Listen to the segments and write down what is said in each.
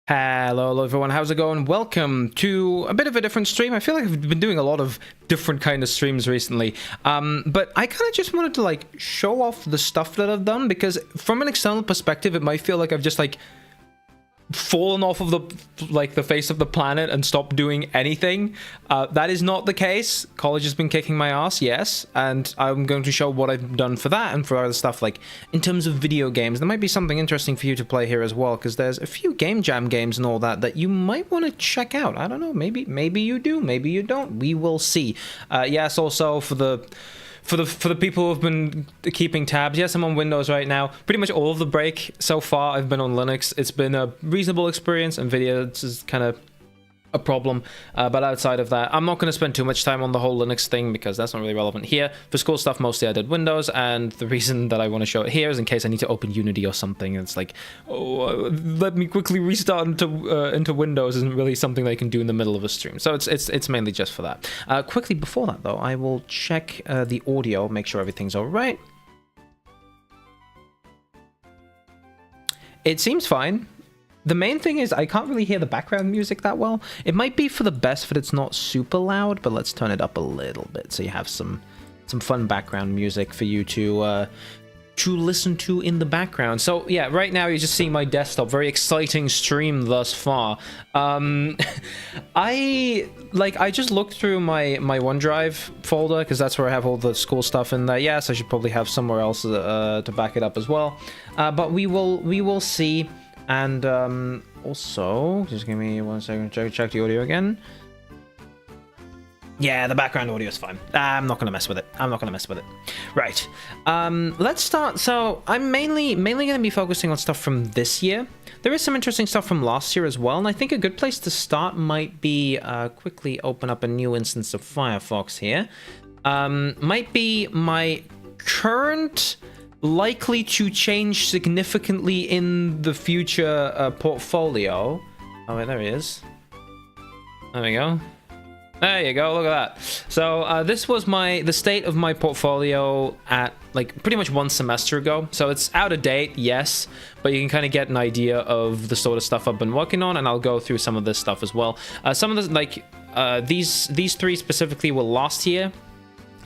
Hello everyone, how's it going? Welcome to a bit of a different stream. I feel like I've been doing a lot of different kind of streams recently, but I kind of just wanted to like show off the stuff that I've done, because from an external perspective it might feel like I've just like fallen off of the face of the planet and stopped doing anything. That is not the case. College has been kicking my ass, yes, and I'm going to show what I've done for that and for other stuff. Like in terms of video games, there might be something interesting for you to play here as well, because there's a few game jam games and all that you might want to check out. I don't know, maybe you do, maybe you don't, we will see. Yes, also for the people who have been keeping tabs, yes, I'm on Windows right now. Pretty much all of the break so far, I've been on Linux. It's been a reasonable experience. NVIDIA is kind of a problem, but outside of that, I'm not going to spend too much time on the whole Linux thing because that's not really relevant here. For school stuff, mostly I did Windows, and the reason that I want to show it here is in case I need to open Unity or something. It's like, oh, let me quickly restart into Windows isn't really something that I can do in the middle of a stream. So it's mainly just for that. Quickly before that though, I will check the audio, make sure everything's all right. It seems fine. The main thing is I can't really hear the background music that well. It might be for the best that it's not super loud, but let's turn it up a little bit so you have some fun background music for you to listen to in the background. So yeah, right now you're just seeing my desktop. Very exciting stream thus far. I just looked through my OneDrive folder because that's where I have all the school stuff in there. Yes, I should probably have somewhere else to back it up as well. But we will see. And also, just give me 1 second, check the audio again. Yeah, the background audio is fine. I'm not gonna mess with it. Right. Let's start. So I'm mainly gonna be focusing on stuff from this year. There is some interesting stuff from last year as well, and I think a good place to start might be quickly open up a new instance of Firefox here. Might be my current, likely to change significantly in the future portfolio. Oh wait, there he is. There we go. There you go, look at that. So this was the state of my portfolio at like pretty much 1 semester ago. So it's out of date, yes, but you can kind of get an idea of the sort of stuff I've been working on, and I'll go through some of this stuff as well. Some of this, like these three specifically were last year.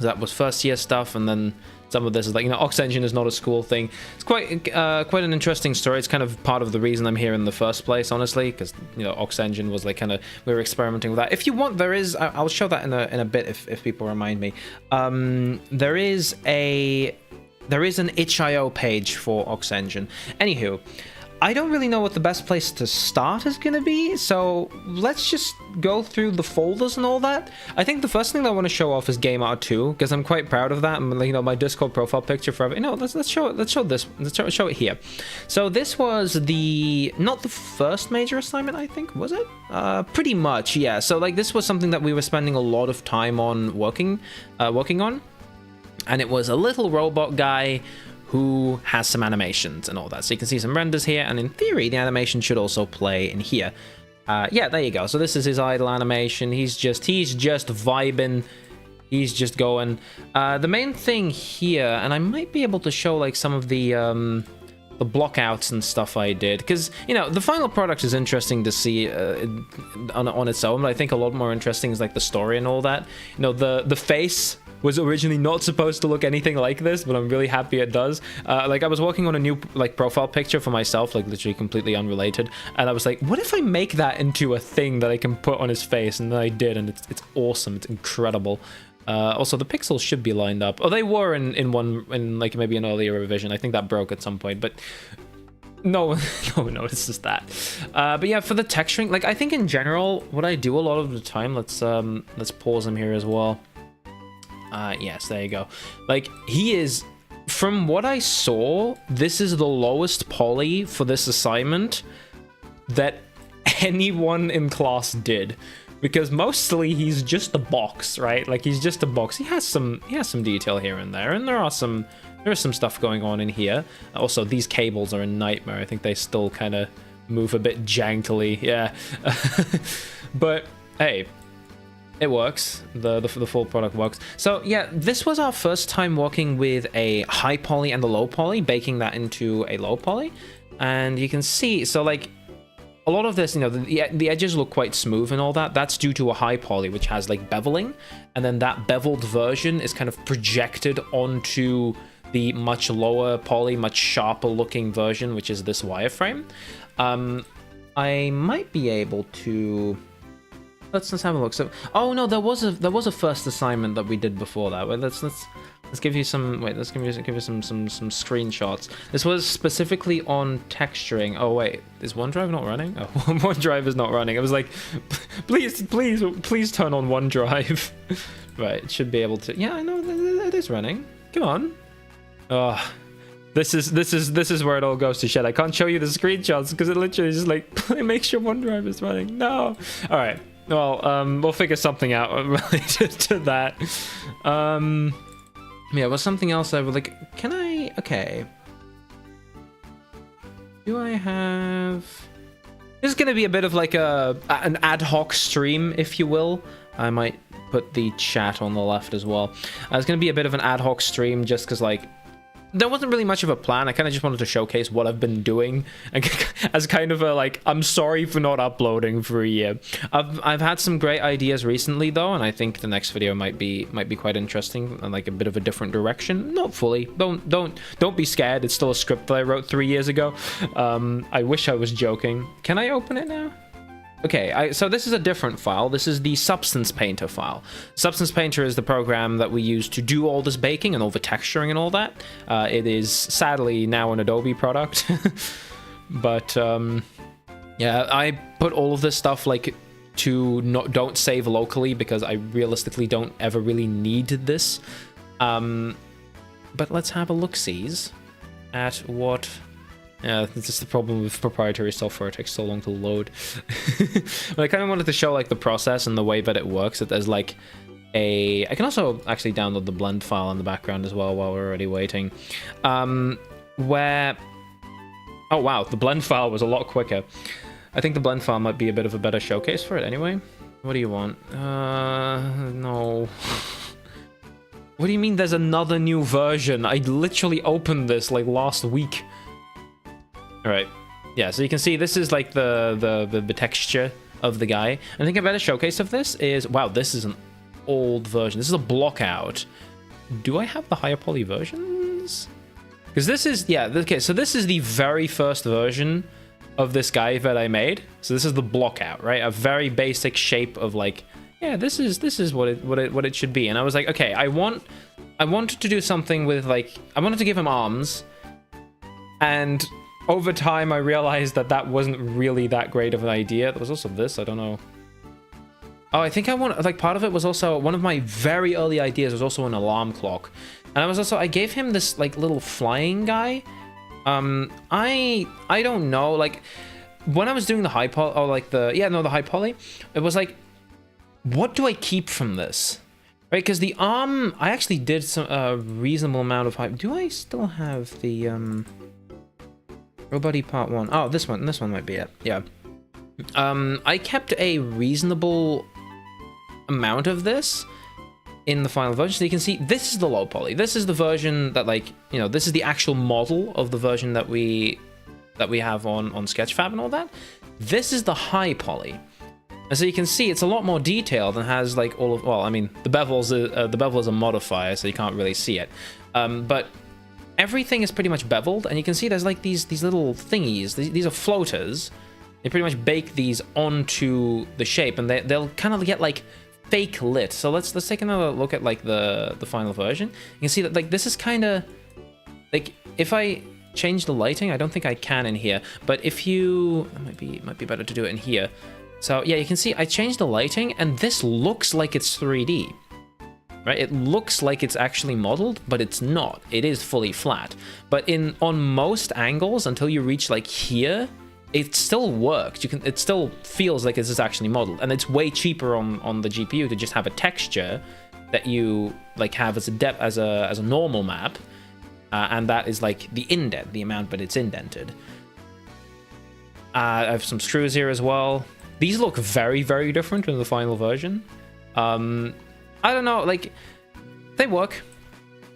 That was first year stuff, and then some of this is like, you know, Ox Engine is not a school thing. It's quite an interesting story. It's kind of part of the reason I'm here in the first place, honestly, because, you know, Ox Engine was like kind of, we were experimenting with that. If you want, there is, I'll show that in a bit if people remind me. There is an itch.io page for Ox Engine. Anywho, I don't really know what the best place to start is going to be, so let's just go through the folders and all that. I think the first thing that I want to show off is Game Art 2, because I'm quite proud of that. You know, my Discord profile picture forever. You know, let's show it here. So this was not the first major assignment, I think, was it? Pretty much, yeah. So like this was something that we were spending a lot of time on working on, and it was a little robot guy who has some animations and all that. So you can see some renders here, and in theory, the animation should also play in here. Yeah, there you go. So this is his idle animation. He's just vibing. He's just going. The main thing here, and I might be able to show like some of the blockouts and stuff I did, because, you know, the final product is interesting to see on its own, but I think a lot more interesting is like the story and all that. You know, the face was originally not supposed to look anything like this, but I'm really happy it does. Like I was working on a new like profile picture for myself, like literally completely unrelated, and I was like, what if I make that into a thing that I can put on his face? And then I did, and it's awesome. It's incredible. Also, the pixels should be lined up. Oh, they were in like maybe an earlier revision. I think that broke at some point, but no, it's just that. But yeah, for the texturing, like I think in general, what I do a lot of the time, let's pause him here as well. Yes, there you go. Like, he is, from what I saw, this is the lowest poly for this assignment that anyone in class did, because mostly he's just a box, right? Like, he's just a box. He has some detail here and there, and there is some stuff going on in here. Also, these cables are a nightmare. I think they still kind of move a bit jankily, yeah. But hey, it works. The full product works. So yeah, this was our first time working with a high poly and a low poly, baking that into a low poly. And you can see, so like a lot of this, you know, the edges look quite smooth and all that. That's due to a high poly, which has like beveling, and then that beveled version is kind of projected onto the much lower poly, much sharper looking version, which is this wireframe. I might be able to. Let's have a look. So, oh no, there was a first assignment that we did before that. Wait, let's give you some. Wait, let's give you some screenshots. This was specifically on texturing. Oh wait, is OneDrive not running? Oh, OneDrive is not running. It was like, please turn on OneDrive. Right, it should be able to. Yeah, I know it is running. Come on. Oh, this is where it all goes to shit. I can't show you the screenshots because it literally just like it makes your OneDrive is running. No. All right. Well, we'll figure something out related to that. Yeah, was something else I would like. Can I? Okay. Do I have? This is gonna be a bit of like an ad hoc stream, if you will. I might put the chat on the left as well. It's gonna be a bit of an ad hoc stream, just because like. There wasn't really much of a plan. I kind of just wanted to showcase what I've been doing as kind of a like, I'm sorry for not uploading for a year. I've had some great ideas recently though, and I think the next video might be quite interesting and like a bit of a different direction. Not fully. Don't be scared. It's still a script that I wrote 3 years ago. I wish I was joking. Can I open it now? Okay, so this is a different file. This is the Substance Painter file. Substance Painter is the program that we use to do all this baking and all the texturing and all that. It is sadly now an Adobe product. But yeah, I put all of this stuff like don't save locally because I realistically don't ever really need this. But let's have a look-sees at what... Yeah, this is the problem with proprietary software. It takes so long to load. But I kind of wanted to show like the process and the way that it works. That there's like I can also actually download the blend file in the background as well while we're already waiting. Where... Oh wow, the blend file was a lot quicker. I think the blend file might be a bit of a better showcase for it anyway. What do you want? No. What do you mean there's another new version? I literally opened this like last week. All right, yeah, so you can see this is like the texture of the guy. And I think a better showcase of this is, wow, this is an old version. This is a block out. Do I have the higher poly versions? Because this is, yeah, okay, so this is the very first version of this guy that I made. So this is the block out, right? A very basic shape of like, yeah, this is what it should be. And I was like, okay, I wanted to do something with like, I wanted to give him arms, and over time, I realized that that wasn't really that great of an idea. There was also this, I don't know. Oh, I think I want, like, part of it was also, one of my very early ideas was also an alarm clock. And I gave him this, like, little flying guy. I don't know, like, when I was doing the high poly, or like the high poly, it was like, what do I keep from this? Right, because the arm, I actually did some, reasonable amount of high, do I still have the, Robody Part 1. Oh, this one might be it. Yeah. I kept a reasonable amount of this in the final version. So you can see this is the low poly. This is the version that, like, you know, this is the actual model of the version that we have on Sketchfab and all that. This is the high poly. And so you can see it's a lot more detailed and has like all of, well, I mean, the bevel is a modifier, so you can't really see it. But everything is pretty much beveled, and you can see there's like these little thingies. These are floaters. They pretty much bake these onto the shape, and they'll kind of get like fake lit. So let's take another look at like the final version. You can see that like this is kind of like, if I change the lighting, I don't think I can in here, but if you, it might be better to do it in here. So yeah, you can see I changed the lighting, and this looks like it's 3D. Right? It looks like it's actually modeled, but it's not. It is fully flat. But on most angles, until you reach like here, it still works. It still feels like this is actually modeled, and it's way cheaper on the GPU to just have a texture that you like have as a normal map, and that is like the indent, the amount that it's indented. I have some screws here as well. These look very, very different in the final version. I don't know, like, they work.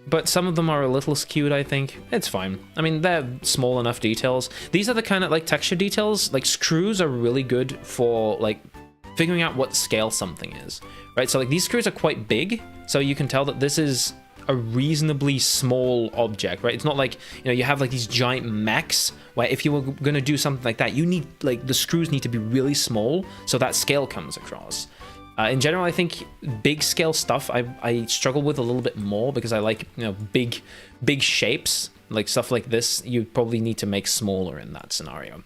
but some of them are a little skewed, I think. It's fine. I mean, they're small enough details. These are the kind of, like, texture details. Like, screws are really good for, like, figuring out what scale something is, right? So, like, these screws are quite big, so you can tell that this is a reasonably small object, right? It's not like, you know, you have, like, these giant mechs where if you were going to do something like that, you need, like, the screws need to be really small so that scale comes across. In general, I think big scale stuff I struggle with a little bit more because I like, you know, big shapes, like stuff like this. You probably need to make smaller in that scenario.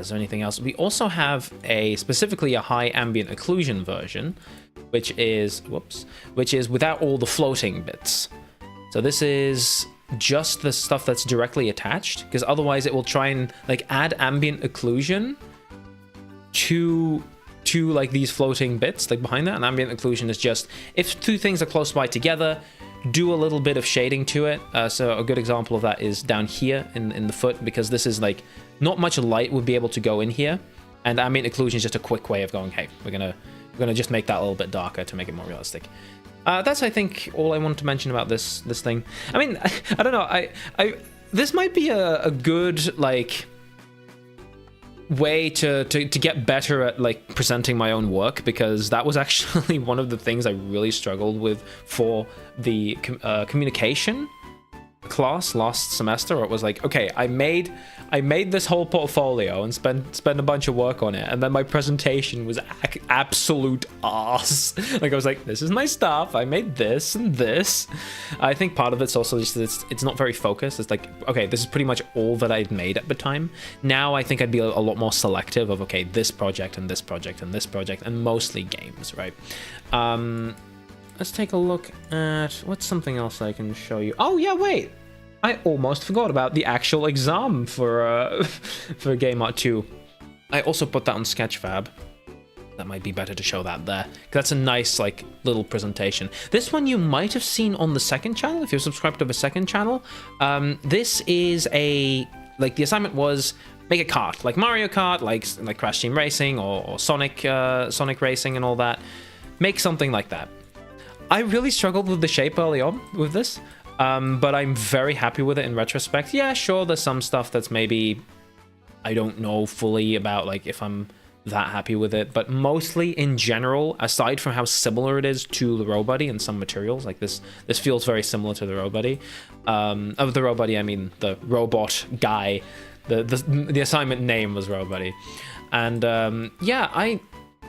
Is there anything else? We also have specifically a high ambient occlusion version, which is without all the floating bits. So this is just the stuff that's directly attached, because otherwise it will try and, like, add ambient occlusion to like these floating bits, like, behind that. And ambient occlusion is just if two things are close by together, do a little bit of shading to it. So a good example of that is down here in the foot, because this is, like, not much light would be able to go in here, and ambient occlusion is just a quick way of going, hey, we're gonna just make that a little bit darker to make it more realistic. That's, I think, all I want to mention about this thing. I mean, I don't know. This might be a good, like, way to get better at, like, presenting my own work, because that was actually one of the things I really struggled with for the communication class last semester. Where it was like, okay, I made this whole portfolio and spent a bunch of work on it, and then my presentation was absolute ass. Like, I was like, this is my stuff, I made this and this. I think part of it's also just that it's not very focused. It's like, okay, this is pretty much all that I'd made at the time. Now I think I'd be a lot more selective of, okay, this project and this project and this project, and mostly games, right? Let's take a look at what's something else I can show you. Oh yeah, wait, I almost forgot about the actual exam for Game Art 2. I also put that on Sketchfab. That might be better to show that there. That's a nice, like, little presentation. This one you might have seen on the second channel if you're subscribed to the second channel. This is like, the assignment was make a kart, like Mario Kart, like Crash Team Racing or Sonic Racing and all that. Make something like that. I really struggled with the shape early on with this, but I'm very happy with it in retrospect. Yeah, sure, there's some stuff that's maybe I don't know fully about, like, if I'm that happy with it, but mostly in general, aside from how similar it is to the Robuddy in some materials, like this feels very similar to the Robuddy. Of the Robuddy, I mean the robot guy. The assignment name was Robuddy, and yeah, I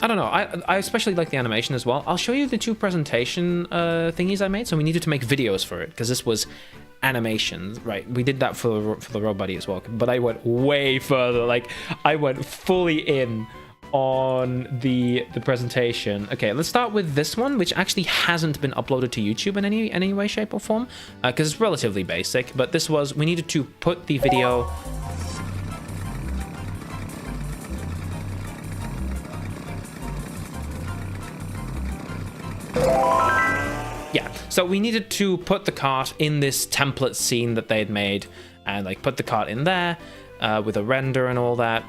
don't know. I especially like the animation as well. I'll show you the two presentation thingies I made. So we needed to make videos for it because this was animations, right? We did that for the Robuddy as well. But I went way further. Like, I went fully in on the presentation. Okay, let's start with this one, which actually hasn't been uploaded to YouTube in any way, shape, or form, because it's relatively basic. But this was, we needed to put the video. Yeah, so we needed to put the cart in this template scene that they had made, and, like, put the cart in there with a render and all that,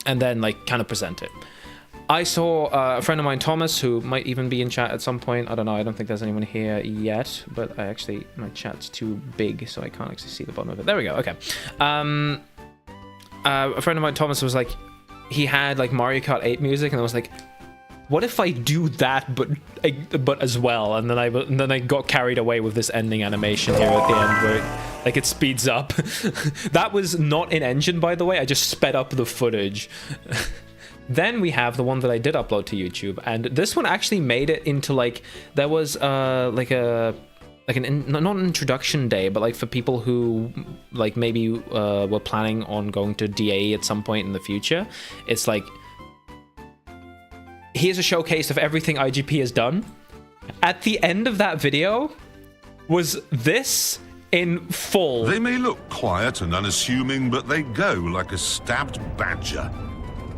and then, like, kind of present it. I saw a friend of mine, Thomas, who might even be in chat at some point. I don't know, I don't think there's anyone here yet, but my chat's too big, so I can't actually see the bottom of it. There we go, okay. A friend of mine, Thomas, was like, he had, like, Mario Kart 8 music, and I was like, what if I do that, but as well? And then I got carried away with this ending animation here at the end, where it speeds up. That was not in engine, by the way. I just sped up the footage. Then we have the one that I did upload to YouTube, and this one actually made it into, like, there was not an introduction day, but, like, for people who, like, maybe were planning on going to DAE at some point in the future. It's like, here's a showcase of everything IGP has done. At the end of that video was this in full. They may look quiet and unassuming, but they go like a stabbed badger.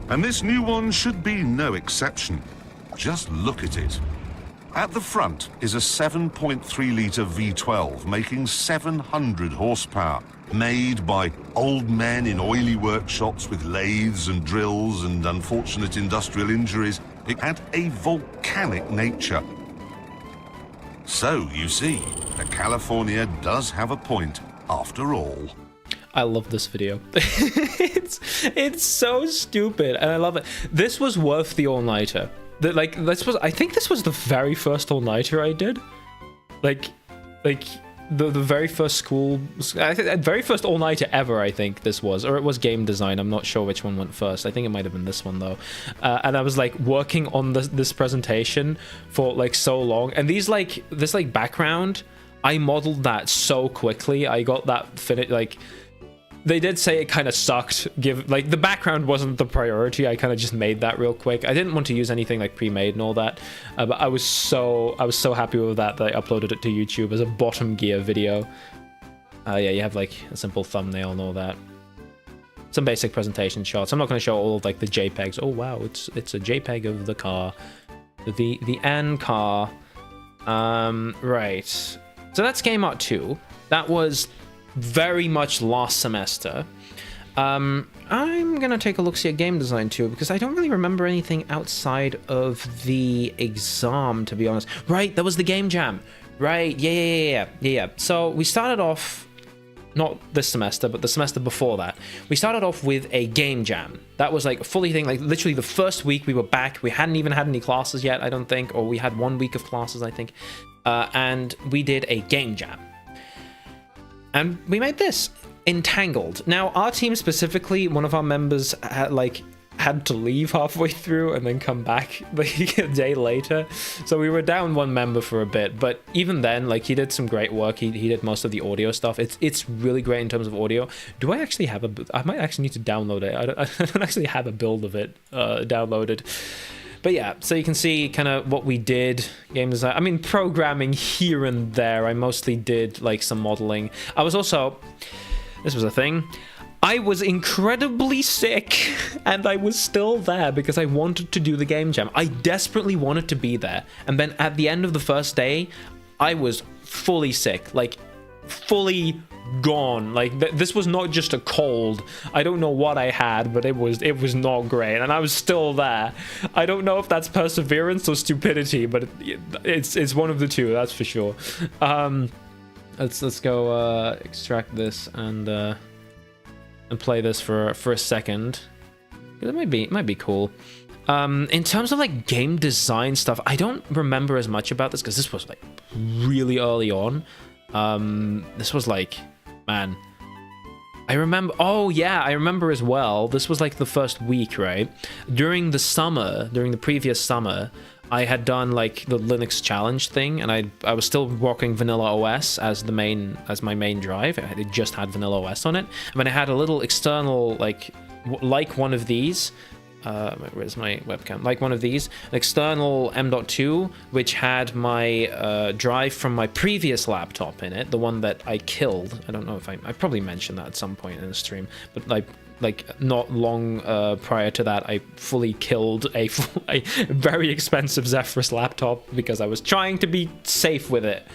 And this new one should be no exception. Just look at it. At the front is a 7.3-litre V12 making 700 horsepower, made by old men in oily workshops with lathes and drills and unfortunate industrial injuries. It had a volcanic nature. So, you see, the California does have a point, after all. I love this video. it's so stupid, and I love it. This was worth the all-nighter. I think this was the very first all-nighter I did. Like the very first very first all-nighter ever, I think this was, or it was game design. I'm not sure which one went first. I think it might have been this one though. And I was like working on this presentation for like so long, and this background, I modeled that so quickly. I got that finished. Like, they did say it kind of sucked. The background wasn't the priority. I kind of just made that real quick. I didn't want to use anything like pre-made and all that. But I was so happy with that I uploaded it to YouTube as a bottom gear video. Yeah, you have like a simple thumbnail and all that. Some basic presentation shots. I'm not going to show all of like the JPEGs. Oh wow, it's a JPEG of the car, the N car. Right. So that's Game Art 2. That was very much last semester. I'm gonna take a look see at game design too, because I don't really remember anything outside of the exam, to be honest. Right, that was the game jam. Right, yeah. So we started off, not this semester, but the semester before that, we started off with a game jam. That was like a fully thing, like literally the first week we were back. We hadn't even had any classes yet, I don't think, or we had 1 week of classes, I think. And we did a game jam. And we made this, Entangled. Now, our team specifically, one of our members had to leave halfway through and then come back like a day later. So we were down one member for a bit, but even then, like, he did some great work. He did most of the audio stuff. It's really great in terms of audio. Do I actually have I might actually need to download it. I don't actually have a build of it downloaded. But yeah, so you can see kind of what we did, game design. I mean, programming here and there. I mostly did like some modeling. I was also, this was a thing, I was incredibly sick, and I was still there because I wanted to do the game jam. I desperately wanted to be there. And then at the end of the first day, I was fully sick, like fully gone. Like this was not just a cold. I don't know what I had, but it was not great, and I was still there. I don't know if that's perseverance or stupidity, but it's one of the two, that's for sure. Let's go extract this and play this for a second. It might be cool. In terms of like game design stuff, I don't remember as much about this because this was like really early on. This was like, man, I remember, oh yeah, I remember as well, this was like the first week, right? During the previous summer, I had done like the Linux challenge thing, and I was still rocking Vanilla OS as my main drive. It just had Vanilla OS on it. And then I had a little external, like one of these, where's my webcam? Like one of these, an external M.2, which had my drive from my previous laptop in it, the one that I killed. I don't know if I probably mentioned that at some point in the stream, but like not long prior to that, I fully killed a very expensive Zephyrus laptop because I was trying to be safe with it.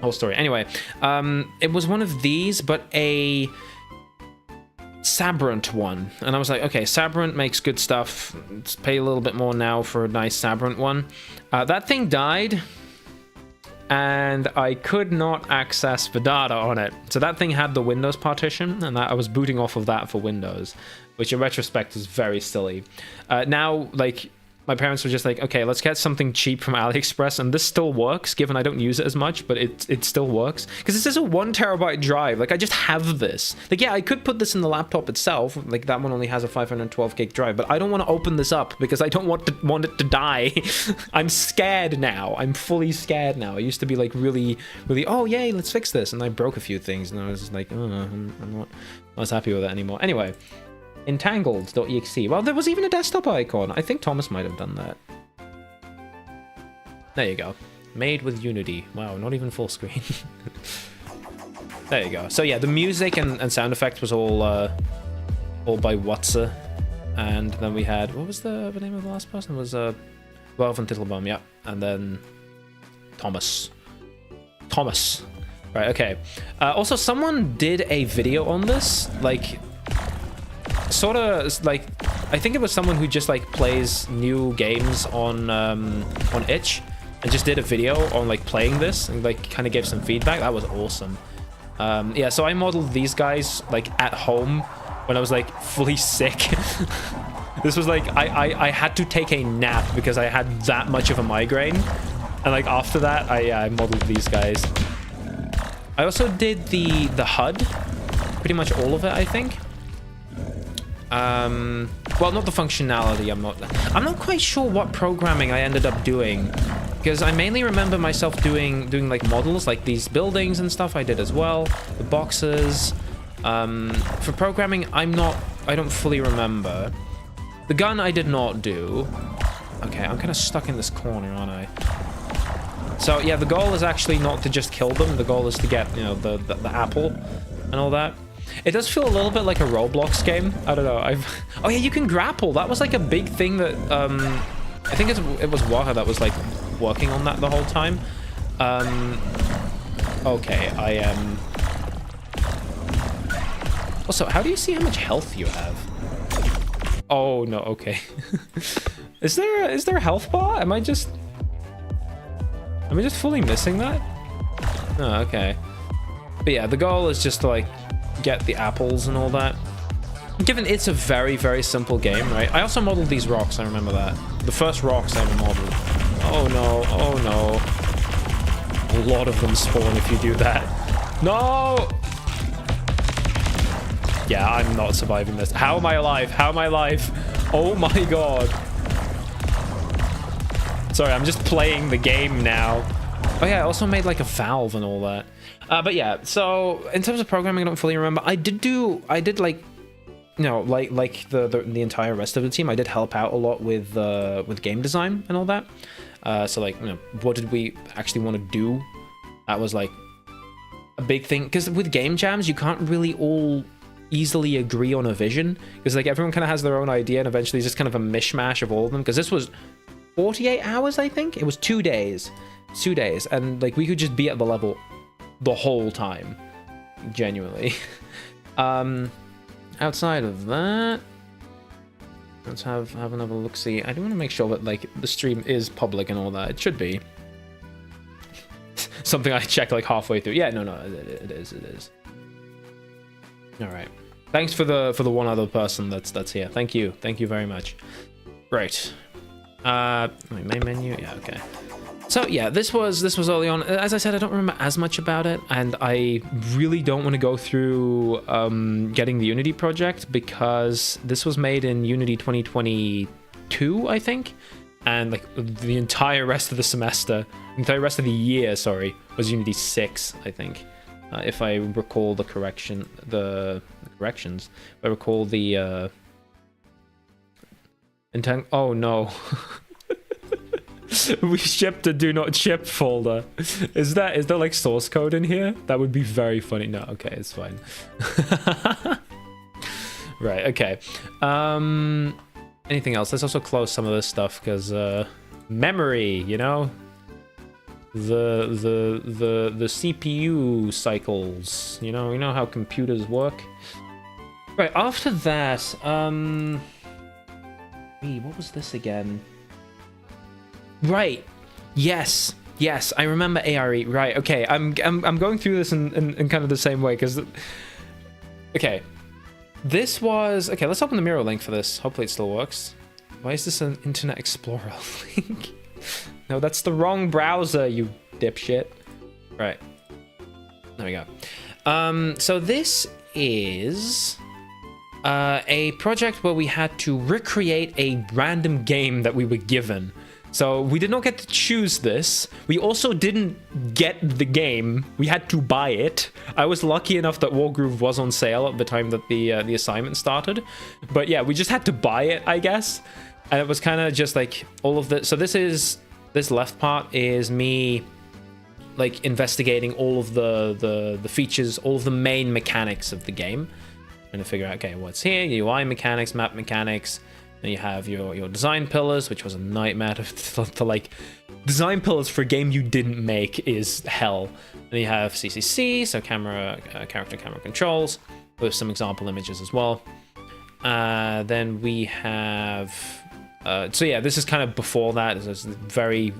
Whole story. Anyway, it was one of these, but a Sabrent one, and I was like, okay, Sabrent makes good stuff. Let's pay a little bit more now for a nice Sabrent one. That thing died, and I could not access the data on it. So that thing had the Windows partition, and I was booting off of that for Windows, which in retrospect is very silly. Now, like, my parents were just like, okay, let's get something cheap from AliExpress, and this still works, given I don't use it as much, but it still works. Because this is a 1 terabyte drive, like, I just have this. Like, yeah, I could put this in the laptop itself, like, that one only has a 512 gig drive, but I don't want to open this up, because I don't want it to die. I'm scared now. I'm fully scared now. I used to be, like, really, really, oh, yay, let's fix this, and I broke a few things, and I was just like, oh, I'm not as happy with it anymore. Anyway. Entangled.exe. Well, there was even a desktop icon. I think Thomas might have done that. There you go. Made with Unity. Wow, not even full screen. There you go. So yeah, the music and sound effects was all by Watsa. And then we had, what was the name of the last person? It was Valve and Tittlebaum, yeah. And then Thomas. Right, okay. Also, someone did a video on this, like, sort of like, I think it was someone who just like plays new games on itch, and just did a video on like playing this and like kind of gave some feedback. That was awesome. Yeah, so I modeled these guys like at home when I was like fully sick. This was like I had to take a nap because I had that much of a migraine, and like after that I modeled these guys. I also did the HUD, pretty much all of it, I think. Well, not the functionality. I'm not quite sure what programming I ended up doing, because I mainly remember myself doing like models, like these buildings and stuff I did as well, the boxes. For programming, I don't fully remember. The gun I did not do. Okay, I'm kind of stuck in this corner, aren't I? So yeah, the goal is actually not to just kill them. The goal is to get, you know, the apple and all that. It does feel a little bit like a Roblox game. I don't know. Oh yeah, you can grapple. That was like a big thing that I think it was Waha that was like working on that the whole time. Okay, I am. Also, how do you see how much health you have? Oh no. Okay. Is there a health bar? Am I just fully missing that? Oh, okay. But yeah, the goal is just to like get the apples and all that. Given it's a very, very simple game, right? I also modeled these rocks, I remember that. The first rocks I ever modeled. Oh no, oh no. A lot of them spawn if you do that. No! Yeah, I'm not surviving this. How am I alive? How am I alive? Oh my god. Sorry, I'm just playing the game now. Oh yeah, I also made like a valve and all that. But yeah, so in terms of programming, I don't fully remember. I did like, you know, like the entire rest of the team. I did help out a lot with game design and all that. So like, you know, what did we actually want to do? That was like a big thing, because with game jams, you can't really all easily agree on a vision, because like everyone kind of has their own idea, and eventually it's just kind of a mishmash of all of them. Because this was 48 hours, I think. It was 2 days, and like we could just be at the level the whole time, genuinely. Outside of that, let's have another look. See, I do want to make sure that like the stream is public and all that. It should be. Something I checked like halfway through. Yeah, no, it is. All right. Thanks for the one other person that's here. Thank you very much. Right. Main menu. Yeah. Okay. So yeah, this was early on. As I said, I don't remember as much about it, and I really don't want to go through getting the Unity project, because this was made in Unity 2022, I think, and like the entire rest of the year, sorry, was Unity 6, I think, if I recall the corrections. If I recall the intent. Oh no. We shipped a do not ship folder. Is there like source code in here? That would be very funny. No, okay, it's fine. Right, okay. Anything else? Let's also close some of this stuff, because memory, you know? The CPU cycles, you know how computers work. Right, after that, what was this again? Right. Yes, I remember ARE. Right. Okay. I'm going through this in kind of the same way, because okay, this was okay. Let's open the mirror link for this. Hopefully it still works. Why is this an Internet Explorer link? No, that's the wrong browser, you dipshit. Right. There we go. So this is a project where we had to recreate a random game that we were given. So we did not get to choose this. We also didn't get the game. We had to buy it. I was lucky enough that Wargroove was on sale at the time that the assignment started. But yeah, we just had to buy it, I guess. And it was kind of just like all of the... So this left part is me like investigating all of the features, all of the main mechanics of the game. Trying to figure out, okay, what's here? UI mechanics, map mechanics. Then you have your design pillars, which was a nightmare to like... Design pillars for a game you didn't make is hell. Then you have CCC, so character camera controls, with some example images as well. Then we have... so yeah, this is kind of before that. It's very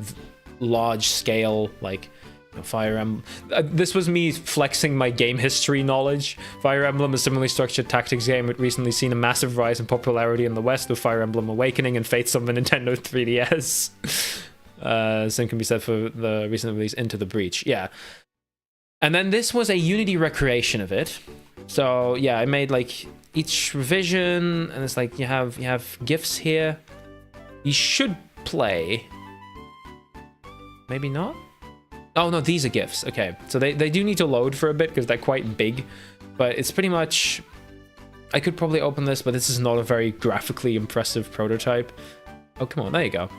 large scale, like, Fire Emblem. This was me flexing my game history knowledge. Fire Emblem, a similarly structured tactics game, had recently seen a massive rise in popularity in the West with Fire Emblem Awakening and Fates of the Nintendo 3DS. Same can be said for the recent release Into the Breach. Yeah. And then this was a Unity recreation of it. So yeah, I made like each revision, and it's like you have GIFs here. You should play. Maybe not? Oh no, these are GIFs. Okay, so they do need to load for a bit because they're quite big, but it's pretty much... I could probably open this, but this is not a very graphically impressive prototype. Oh, come on, there you go.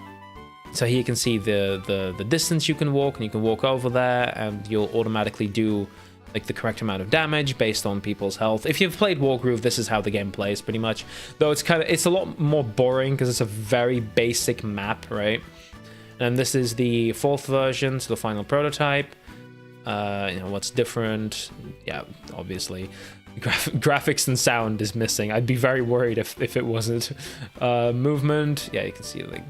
So here you can see the distance you can walk, and you can walk over there, and you'll automatically do like the correct amount of damage based on people's health. If you've played Wargroove, this is how the game plays pretty much. Though it's a lot more boring because it's a very basic map, right? And this is the 4th version, so the final prototype. What's different? Yeah, obviously, graphics and sound is missing. I'd be very worried if it wasn't. Movement, yeah, you can see like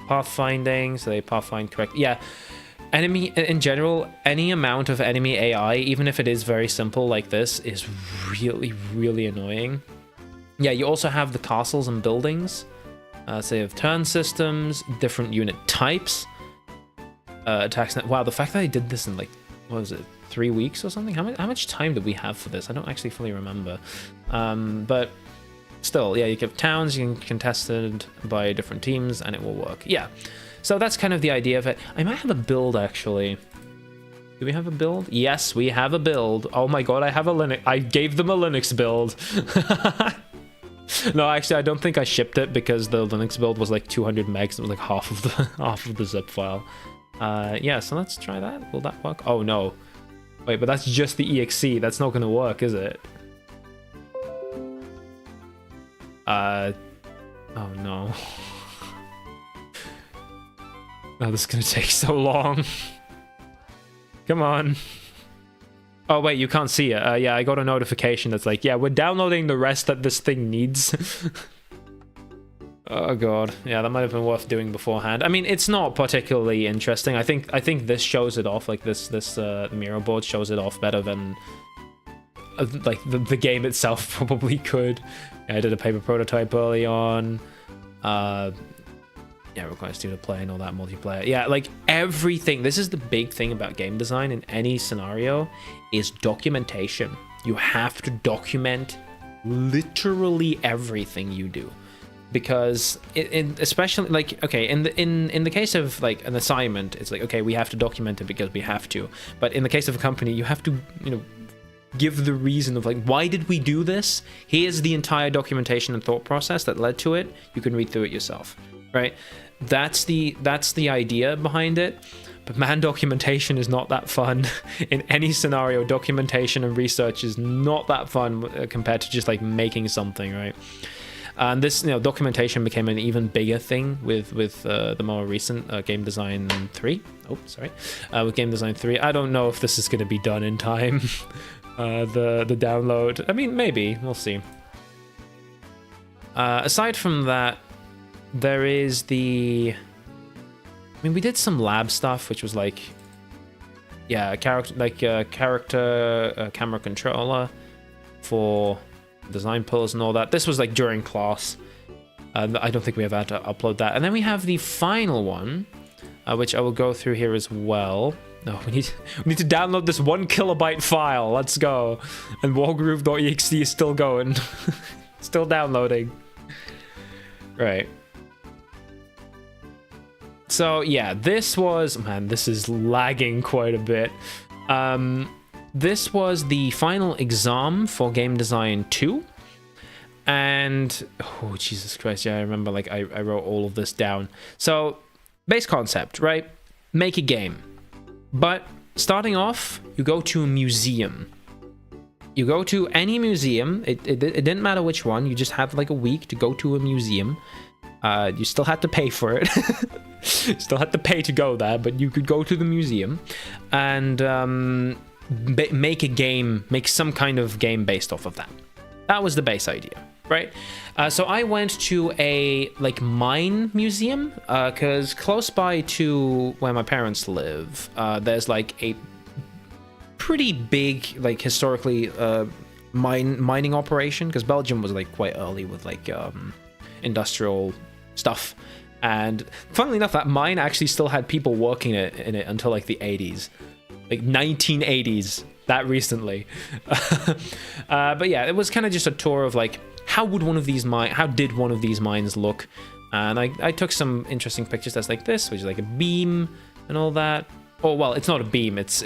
pathfinding, so they pathfind correct. Yeah, enemy in general, any amount of enemy AI, even if it is very simple like this, is really, really annoying. Yeah, you also have the castles and buildings. So you have turn systems, different unit types, attacks. Wow, the fact that I did this in like, what was it, 3 weeks or something? How much time did we have for this? I don't actually fully remember. But still, yeah, you have towns, you can contested by different teams, and it will work. Yeah, so that's kind of the idea of it. I might have a build, actually. Do we have a build? Yes, we have a build. Oh my god, I have a Linux. I gave them a Linux build. No, actually, I don't think I shipped it because the Linux build was like 200 megs. It was like half of the zip file. Yeah, so let's try that. Will that work? Oh no, wait, but that's just the exe. That's not gonna work, is it? Oh no. Oh, this is gonna take so long. Come on. Oh wait, you can't see it. Yeah, I got a notification that's like, yeah, we're downloading the rest that this thing needs. Oh god, yeah, that might have been worth doing beforehand. I mean, it's not particularly interesting. I think this shows it off. Like this Miro board shows it off better than like the game itself probably could. Yeah, I did a paper prototype early on. Yeah, requires you to play and all that multiplayer. Yeah, like everything. This is the big thing about game design in any scenario is documentation. You have to document literally everything you do. Because especially like, okay, in the case of like an assignment, it's like, okay, we have to document it because we have to. But in the case of a company, you have to, give the reason of like, why did we do this? Here's the entire documentation and thought process that led to it. You can read through it yourself, right? That's the idea behind it. But man, documentation is not that fun. In any scenario, documentation and research is not that fun compared to just like making something, right? And this, documentation became an even bigger thing with the more recent Game Design 3. Oh, sorry. With Game Design 3. I don't know if this is going to be done in time. The download. I mean, maybe. We'll see. Aside from that, there is the... I mean, we did some lab stuff, which was like... Yeah, character camera controller for design pillars and all that. This was like during class. I don't think we ever had to upload that. And then we have the final one, which I will go through here as well. No, we need to download this 1 kilobyte file. Let's go. And wargroove.exe is still going. Still downloading. Right. So yeah, this was... Man, this is lagging quite a bit. This was the final exam for Game Design 2. And... Oh, Jesus Christ. Yeah, I remember, like, I wrote all of this down. So, base concept, right? Make a game. But, starting off, you go to a museum. You go to any museum. It didn't matter which one. You just had, like, a week to go to a museum. You still had to pay for it. Still had to pay to go there, but you could go to the museum. And, make a game, make some kind of game based off of that. That was the base idea. right? So I went to a like mine museum because close by to where my parents live, there's like a pretty big like historically mining operation, because Belgium was like quite early with like industrial stuff. And funnily enough, that mine actually still had people working in it until like the 80s, like 1980s, that recently. But yeah, it was kind of just a tour of like, how did one of these mines look? And I took some interesting pictures. That's like this, which is like a beam and all that. Oh, well, it's not a beam. It's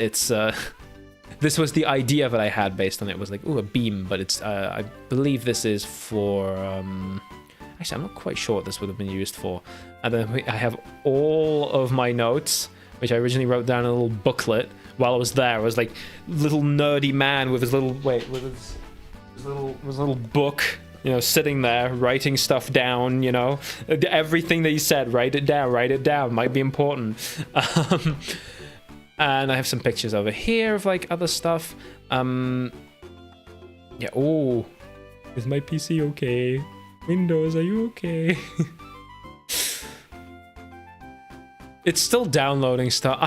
this was the idea that I had based on it. It was like, ooh, a beam, but it's, I believe this is for, actually, I'm not quite sure what this would have been used for. And then I have all of my notes, which I originally wrote down in a little booklet while I was there. I was like, little nerdy man with his little, with his little book, you know, sitting there, writing stuff down, you know, everything that he said, write it down, might be important. And I have some pictures over here of like other stuff. Yeah, oh, is my PC okay? Windows, are you okay? It's still downloading stuff.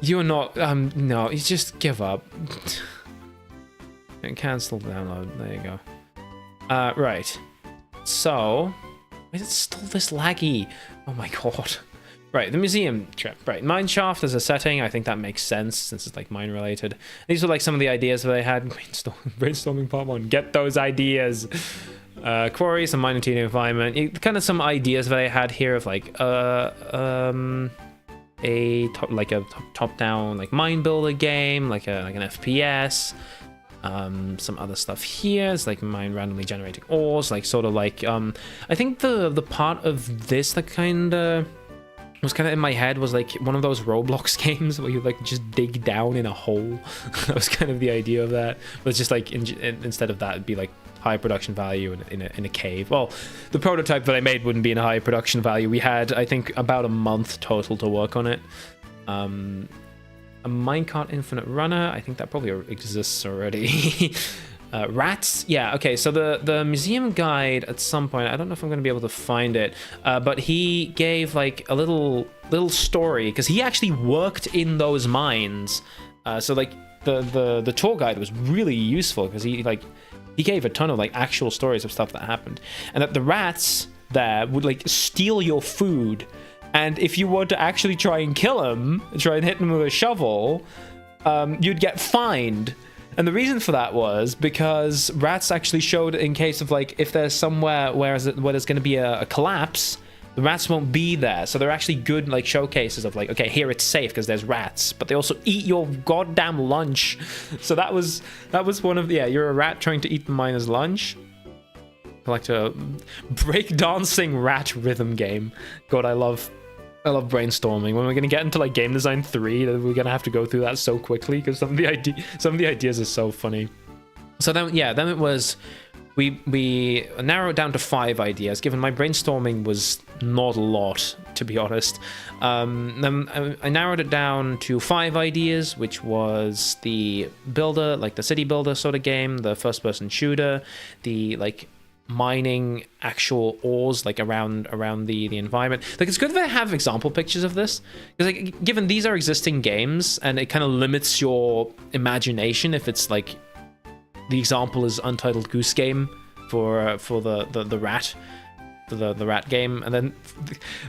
You're not, no, you just give up. And cancel download, there you go. Right. So, is it still this laggy? Oh my god. Right, the museum trip. Right, mineshaft as a setting, I think that makes sense since it's like mine related. These were like some of the ideas that I had. Brainstorming part 1. Get those ideas. Quarry, some mining team environment. Kind of some ideas that I had here of like a top-down like mine builder game, like an FPS. Some other stuff here. It's like mine randomly generating ores, like sort of like I think the part of this that kind of was kind of in my head was like one of those Roblox games where you like just dig down in a hole. That was kind of the idea of that. But it's just like instead of that, it'd be like high production value in a cave. Well, the prototype that I made wouldn't be in a high production value. We had, I think, about a month total to work on it. A minecart infinite runner, I think that probably exists already. Rats, yeah, okay, so the museum guide at some point, I don't know if I'm going to be able to find it, but he gave like a little story, because he actually worked in those mines. So like the tour guide was really useful, because he gave a ton of like actual stories of stuff that happened, and that the rats there would like steal your food, and if you were to actually try and kill him, try and hit him with a shovel, you'd get fined. And the reason for that was because rats actually showed in case of like if there's somewhere where there's going to be a collapse, the rats won't be there. So they're actually good like showcases of like, okay, here it's safe because there's rats, but they also eat your goddamn lunch. So that was one of the, yeah, you're a rat trying to eat the miner's lunch. Like a breakdancing rat rhythm game. God, I love brainstorming. When we're going to get into like game design 3, we're going to have to go through that so quickly because some of the ideas are so funny. So then, yeah, then it was, we narrowed down to 5 ideas, given my brainstorming was not a lot, to be honest. Then I narrowed it down to 5 ideas, which was the builder, like the city builder sort of game, the first person shooter, the like mining actual ores like around the environment. Like, it's good that I have example pictures of this, because like given these are existing games and it kind of limits your imagination if it's like the example is Untitled Goose Game for the rat game. And then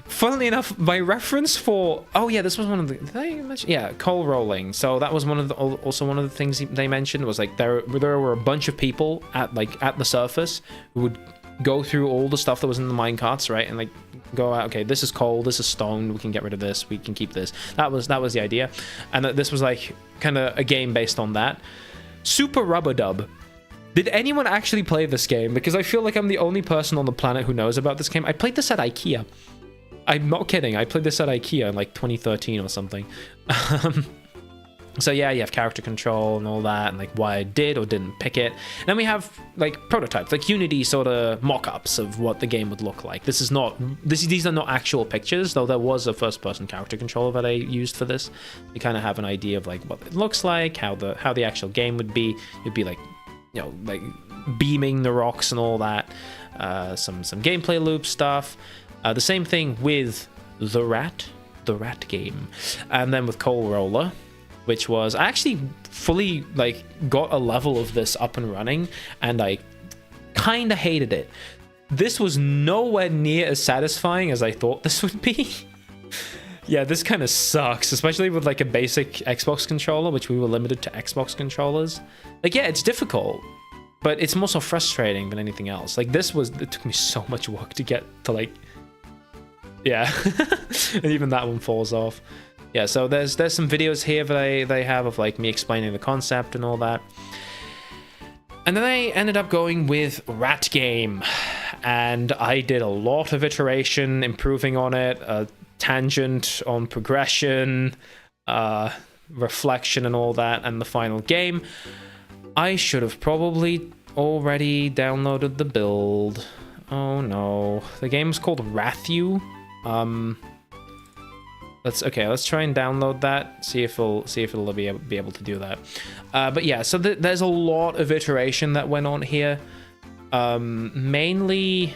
funnily enough, my reference for, oh yeah, this was one of the, did I mention? Yeah, coal rolling. So that was one of the things they mentioned was like there were a bunch of people at the surface who would go through all the stuff that was in the mine carts, right, and like go out, okay, this is coal, this is stone, we can get rid of this, we can keep this. That was the idea. And that this was like kind of a game based on that. Super Rubber Dub. Did anyone actually play this game? Because I feel like I'm the only person on the planet who knows about this game. I played this at IKEA. I'm not kidding. I played this at IKEA in like 2013 or something. So yeah, you have character control and all that, and like why I did or didn't pick it. And then we have like prototypes, like Unity sort of mock-ups of what the game would look like. These are not actual pictures, though there was a first-person character controller that I used for this. You kind of have an idea of like what it looks like, how the actual game would be. It'd be like you know, like beaming the rocks and all that. Some gameplay loop stuff. The same thing with the rat game, and then with Coal Roller, which was, I actually fully like got a level of this up and running, and I kind of hated it. This was nowhere near as satisfying as I thought this would be. Yeah, this kind of sucks, especially with like a basic Xbox controller, which we were limited to Xbox controllers. Like, yeah, it's difficult, but it's more so frustrating than anything else. Like, it took me so much work to get to, like, yeah. And even that one falls off. Yeah, so there's some videos here that they have of, like, me explaining the concept and all that. And then I ended up going with Rat Game, and I did a lot of iteration, improving on it, tangent on progression, reflection and all that, and the final game. I should have probably already downloaded the build. Oh no. The game's called Rathu. Let's try and download that, see if it'll be able to do that. But yeah, so there's a lot of iteration that went on here. Mainly,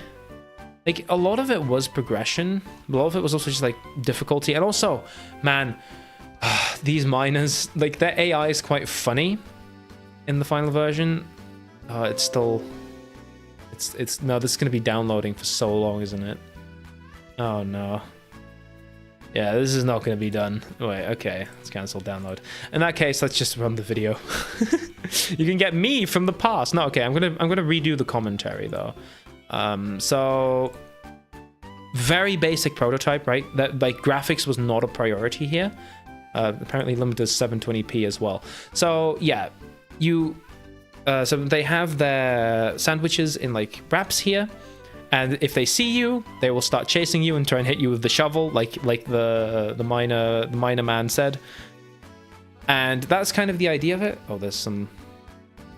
like, a lot of it was progression. A lot of it was also just like difficulty, and also, man, these miners, like, their AI is quite funny in the final version. No, this is gonna be downloading for so long, isn't it? Oh no. Yeah, this is not going to be done. Wait, okay, let's cancel download. In that case, let's just run the video. You can get me from the past. No, okay, I'm gonna redo the commentary though. So very basic prototype, right? That, like, graphics was not a priority here. Apparently limited to 720p as well. So yeah, so they have their sandwiches in like wraps here. And if they see you, they will start chasing you and try and hit you with the shovel, like the miner man said. And that's kind of the idea of it. Oh, there's some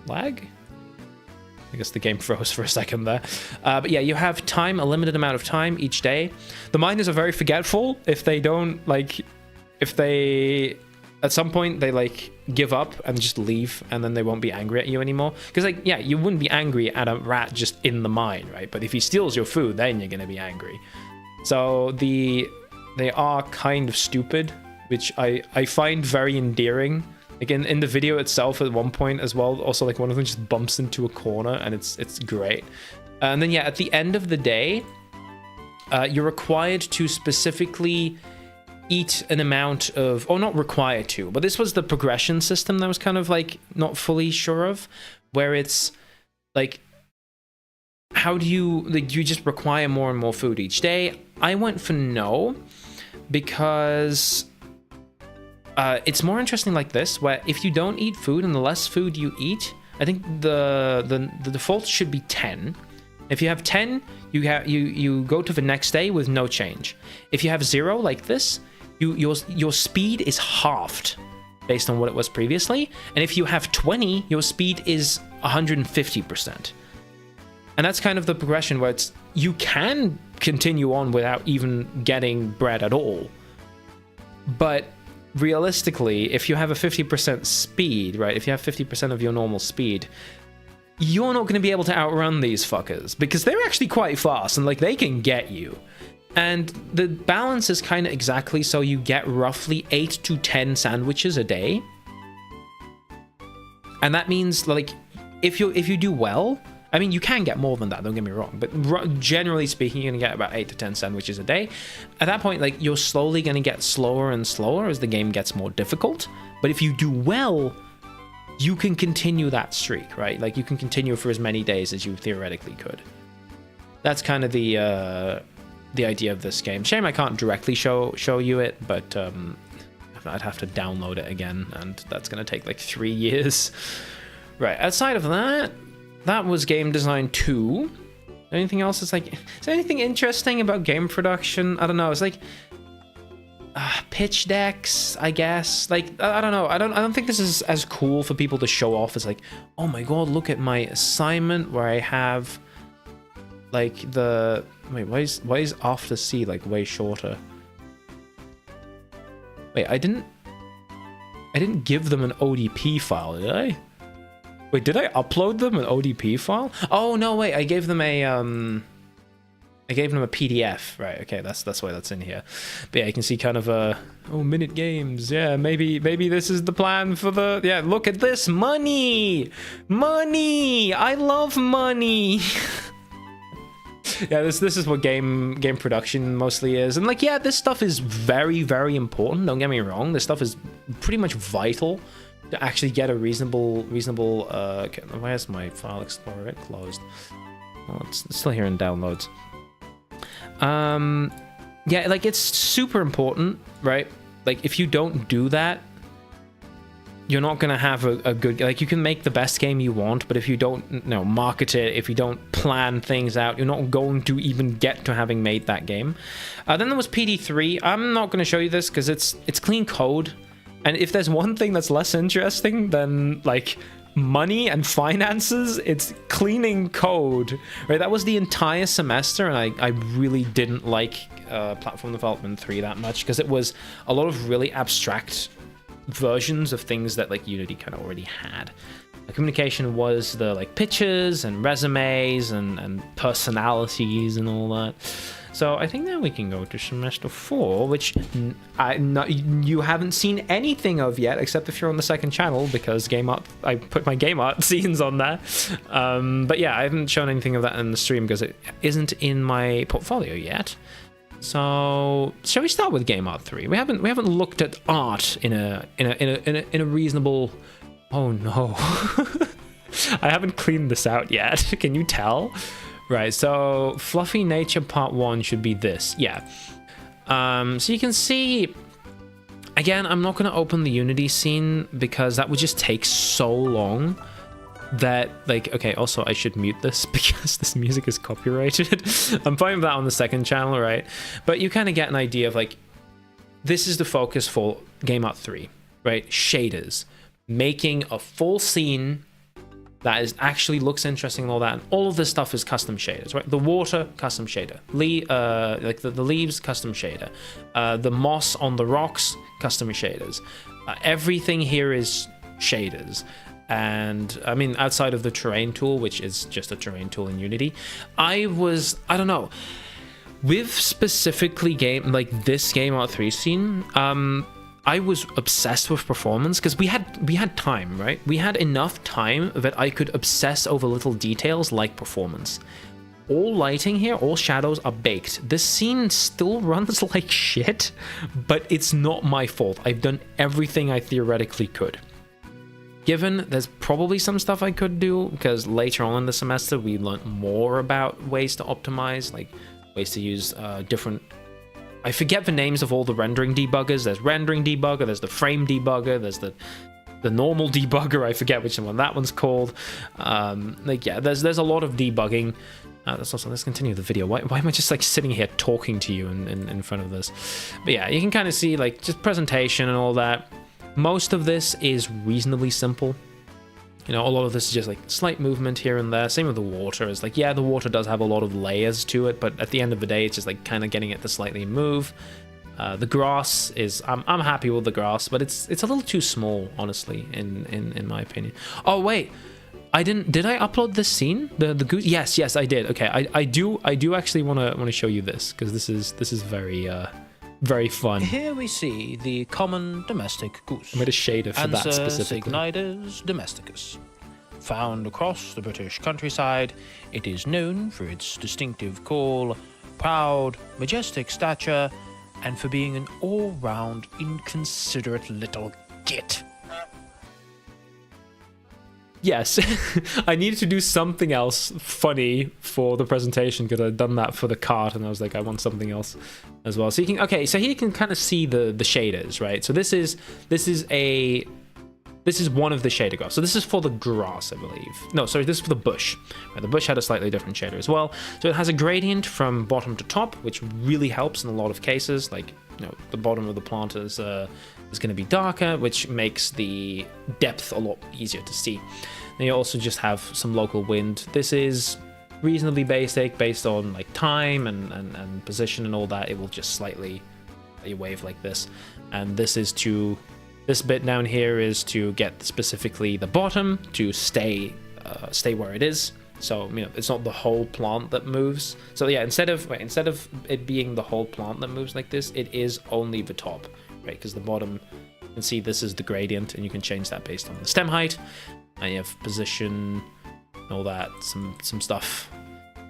lag. I guess the game froze for a second there. But yeah, you have time, a limited amount of time each day. The miners are very forgetful. If they at some point they like give up and just leave, and then they won't be angry at you anymore. Because, like, yeah, you wouldn't be angry at a rat just in the mine, right? But if he steals your food, then you're gonna be angry. So they are kind of stupid, which I find very endearing. Like in the video itself at one point as well, also, like, one of them just bumps into a corner, and it's great. And then yeah, at the end of the day, you're required to specifically eat an amount of, or not required to, but this was the progression system that I was kind of like not fully sure of, where it's like, how do you, like, you just require more and more food each day? I went for no, because it's more interesting like this, where if you don't eat food and the less food you eat, I think the default should be 10. If you have 10, you go to the next day with no change. If you have 0 like this, your speed is halved based on what it was previously, and if you have 20, your speed is 150%. And that's kind of the progression where you can continue on without even getting bread at all. But realistically, if you have a 50% speed, right, if you have 50% of your normal speed, you're not going to be able to outrun these fuckers, because they're actually quite fast, and like, they can get you. And the balance is kind of exactly so you get roughly 8 to 10 sandwiches a day. And that means, like, if you do well, I mean, you can get more than that, don't get me wrong, but generally speaking, you're gonna get about 8 to 10 sandwiches a day. At that point, like, you're slowly gonna get slower and slower as the game gets more difficult. But if you do well, you can continue that streak, right? Like, you can continue for as many days as you theoretically could. That's kind of the idea of this game. Shame I can't directly show you it, but I'd have to download it again, and that's gonna take like 3 years. Right, outside of that, that was Game Design 2. Anything else? Is there anything interesting about game production? I don't know. It's like pitch decks, I guess. Like, I don't know. I don't think this is as cool for people to show off as like, oh my god, look at my assignment where I have like the wait, why is after C like way shorter? Wait, I didn't give them an ODP file, did I? Wait, did I upload them an ODP file? Oh no, wait, I gave them a PDF, right? Okay, that's why that's in here. But yeah, you can see kind of minute games. Yeah, maybe this is the plan for the. Yeah, look at this, money. I love money. Yeah, this is what game production mostly is, and like, yeah, this stuff is very, very important. Don't get me wrong, this stuff is pretty much vital to actually get a reasonable. Okay, why is my file explorer closed? Oh, it's still here in downloads. Yeah, like it's super important, right? Like if you don't do that, you're not gonna have a good, like you can make the best game you want, but if you don't market it, if you don't plan things out, you're not going to even get to having made that game. Then there was PD3. I'm not gonna show you this because it's clean code, and if there's one thing that's less interesting than like money and finances, it's cleaning code, right? That was the entire semester, and I really didn't like Platform Development 3 that much because it was a lot of really abstract versions of things that like Unity kind of already had. The communication was the like pictures and resumes and personalities and all that. So I think now we can go to semester 4, which you haven't seen anything of yet, except if you're on the second channel, because I put my game art scenes on there. But yeah, I haven't shown anything of that in the stream because it isn't in my portfolio yet. So shall we start with game art 3? We haven't looked at art in a reasonable. Oh no, I haven't cleaned this out yet. Can you tell? Right, so Fluffy Nature Part 1 should be this. Yeah. So you can see, again, I'm not going to open the Unity scene because that would just take so long that, like, okay, also I should mute this because this music is copyrighted. I'm putting that on the second channel, right? But you kind of get an idea of, like, this is the focus for Game Art 3, right? Shaders. Making a full scene that is actually looks interesting and all that, and all of this stuff is custom shaders, right? The water, custom shader. Like the leaves, custom shader. The moss on the rocks, custom shaders. Everything here is shaders. And I mean, outside of the terrain tool, which is just a terrain tool in Unity, I don't know, with specifically this Game Art 3 scene, I was obsessed with performance because we had time, right? We had enough time that I could obsess over little details like performance. All lighting here, all shadows are baked. This scene still runs like shit, but it's not my fault. I've done everything I theoretically could. Given there's probably some stuff I could do because later on in the semester we learned more about ways to optimize, like ways to use different. I forget the names of all the rendering debuggers. There's rendering debugger, there's the frame debugger, there's the normal debugger. I forget which one that one's called. Like yeah, there's a lot of debugging. Let's continue the video. Why am I just like sitting here talking to you in front of this? But yeah, you can kind of see like just presentation and all that. Most of this is reasonably simple. You know, a lot of this is just like slight movement here and there. Same with the water. It's like, yeah, the water does have a lot of layers to it, but at the end of the day, it's just like kind of getting it to slightly move. The grass is, I'm happy with the grass, but it's a little too small, honestly, in my opinion. Oh wait, did I upload this scene? The goose? Yes, I did. Okay, I do actually want to show you this because this is very fun. Here we see the common domestic goose. I made a shader for that specifically. Cygnidus domesticus. Found across the British countryside, it is known for its distinctive call, proud, majestic stature, and for being an all-round inconsiderate little git. Yes, I needed to do something else funny for the presentation because I'd done that for the card, and I was like, I want something else as well. So you can, so here you can kind of see the shaders, right? So this is one of the shader graphs. So this is for the grass, I believe. No, sorry, this is for the bush. Right, the bush had a slightly different shader as well. So it has a gradient from bottom to top, which really helps in a lot of cases. Like, you know, the bottom of the plant is going to be darker, which makes the depth a lot easier to see. Then you also just have some local wind. This is reasonably basic based on like time and position and all that. It will just slightly wave like this. And this is to This bit down here is to get specifically the bottom to stay where it is. So, you know, it's not the whole plant that moves. So yeah, instead of it being the whole plant that moves like this, it is only the top, right? Because the bottom, you can see this is the gradient, and you can change that based on the stem height. And you have position, all that, some stuff.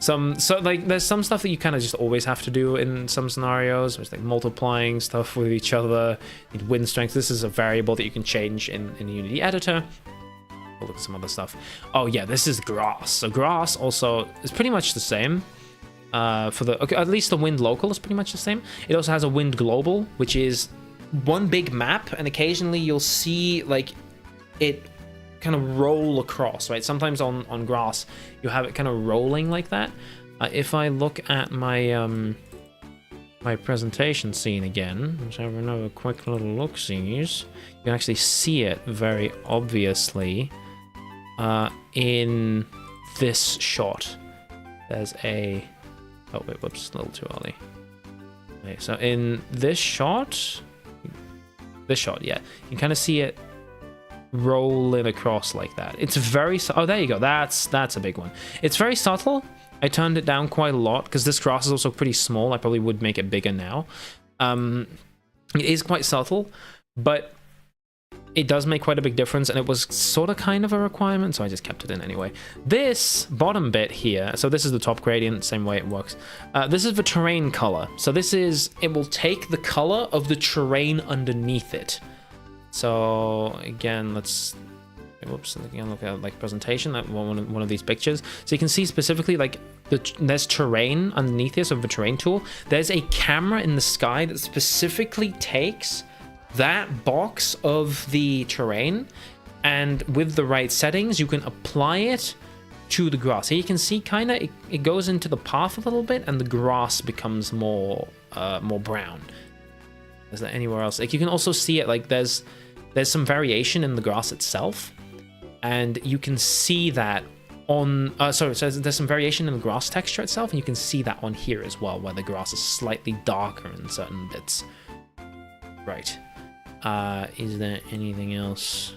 So like there's some stuff that you kind of just always have to do in some scenarios. It's like multiplying stuff with each other. You need wind strength. This is a variable that you can change in the Unity editor. We'll look at some other stuff. Oh yeah, this is grass. So grass also is pretty much the same. For the at least the wind local is pretty much the same. It also has a wind global, which is one big map, and occasionally you'll see like it kind of roll across, right? Sometimes on grass you have it kind of rolling like that. If I look at my my presentation scene again, let's have another quick little look-sees. You can actually see it very obviously in this shot. There's a oh wait, whoops, a little too early. Okay, so in this shot, yeah, you can kind of see it rolling across like that. It's very oh, there you go. That's a big one. It's very subtle. I turned it down quite a lot because this grass is also pretty small. I probably would make it bigger now. It is quite subtle, but it does make quite a big difference, and it was sort of kind of a requirement, so I just kept it in anyway. This bottom bit here, so this is the top gradient, same way it works. This is the terrain color. So this is, it will take the color of the terrain underneath it. So again, let's, whoops, again, look at like presentation, that one of these pictures. So you can see specifically like there's terrain underneath here, so the terrain tool. There's a camera in the sky that specifically takes that box of the terrain, and with the right settings, you can apply it to the grass. Here you can see kind of it goes into the path a little bit, and the grass becomes more brown. Is there anywhere else? Like you can also see it like there's some variation in the grass itself, and you can see that on so there's some variation in the grass texture itself, and you can see that on here as well, where the grass is slightly darker in certain bits. Right. Is there anything else?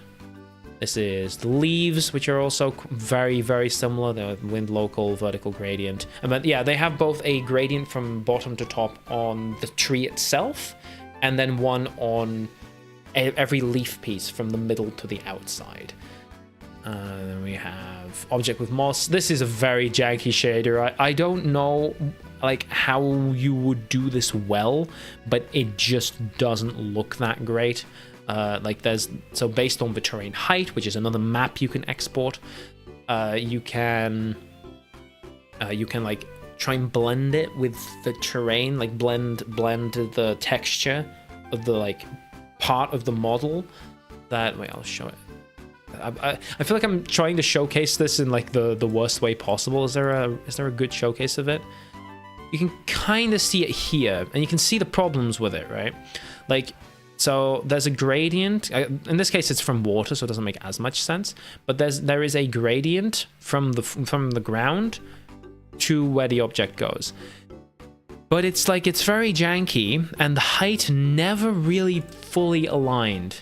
This is the leaves, which are also very, very similar. They're wind local, vertical gradient. But yeah, they have both a gradient from bottom to top on the tree itself, and then one on every leaf piece from the middle to the outside. Then we have object with moss. This is a very janky shader. I don't know like how you would do this well, but it just doesn't look that great. Like there's, so based on the terrain height, which is another map you can export, you can like try and blend it with the terrain, like blend the texture of the like part of the model that, wait, I'll show it. I feel like I'm trying to showcase this in like the worst way possible. Is there a good showcase of it? You can kind of see it here, and you can see the problems with it, right? Like, so there's a gradient. In this case, it's from water, so it doesn't make as much sense. But there is a gradient from the ground to where the object goes. But it's like it's very janky, and the height never really fully aligned.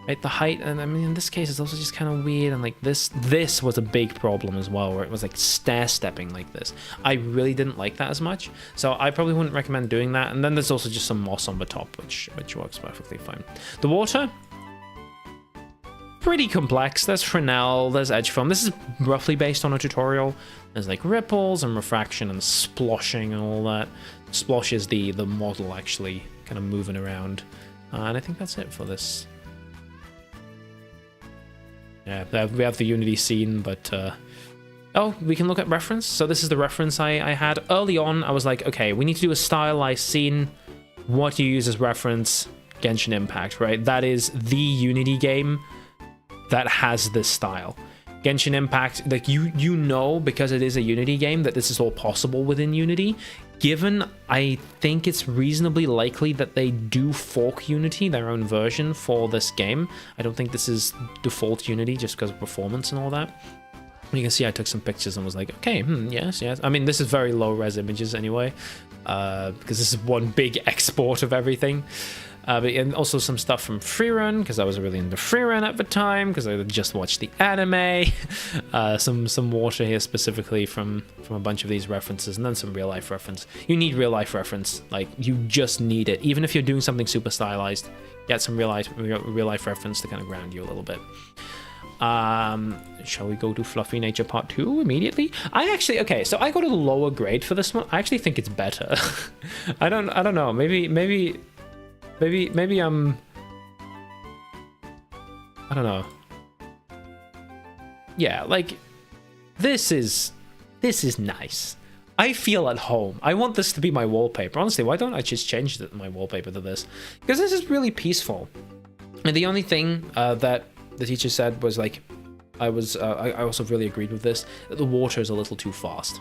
Right, the height, and I mean in this case it's also just kind of weird, and like this was a big problem as well, where it was like stair-stepping like this. I really didn't like that as much, so I probably wouldn't recommend doing that. And then there's also just some moss on the top, which works perfectly fine. The water, pretty complex. There's Fresnel, there's edge foam. This is roughly based on a tutorial. There's like ripples and refraction and sploshing and all that. Splosh is the model actually kind of moving around, and I think that's it for this. Yeah, we have the Unity scene, but oh, we can look at reference. So this is the reference I had early on. I was like, okay, we need to do a stylized scene. What do you use as reference? Genshin Impact, right? That is the Unity game that has this style. Genshin Impact, like you know, because it is a Unity game, that this is all possible within Unity. Given, I think it's reasonably likely that they do fork Unity, their own version, for this game. I don't think this is default Unity just because of performance and all that. You can see I took some pictures and was like, okay, yes. I mean, this is very low-res images anyway, because this is one big export of everything. And also some stuff from Freerun, because I was really into Freerun at the time, because I had just watched the anime. Some water here specifically from a bunch of these references, and then some real life reference. You need real life reference, like you just need it. Even if you're doing something super stylized, get some real life reference to kind of ground you a little bit. Shall we go to Fluffy Nature Part 2 immediately? Okay, so I got a lower grade for this one. I actually think it's better. I don't know. Maybe I don't know. Yeah, like this is nice. I feel at home. I want this to be my wallpaper. Honestly, why don't I just change my wallpaper to this? Because this is really peaceful. And the only thing that the teacher said was like, I also really agreed with this, that the water is a little too fast.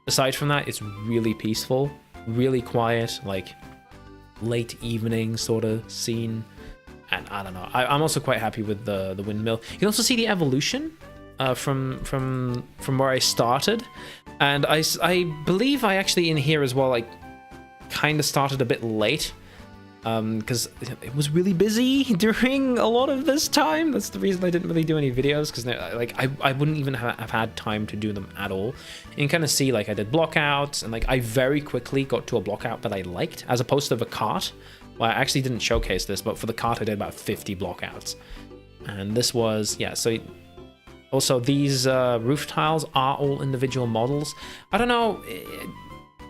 Aside from that, it's really peaceful, really quiet, like late evening sort of scene. And I don't know, I'm also quite happy with the windmill. You can also see the evolution from where I started. And I believe I actually in here as well, like kind of started a bit late. Because it was really busy during a lot of this time. That's the reason I didn't really do any videos, because like I wouldn't even have had time to do them at all. You can kind of see like I did blockouts, and like I very quickly got to a blockout that I liked, as opposed to the cart. Well, I actually didn't showcase this, but for the cart I did about 50 blockouts. And this was, yeah, so also these roof tiles are all individual models. I don't know,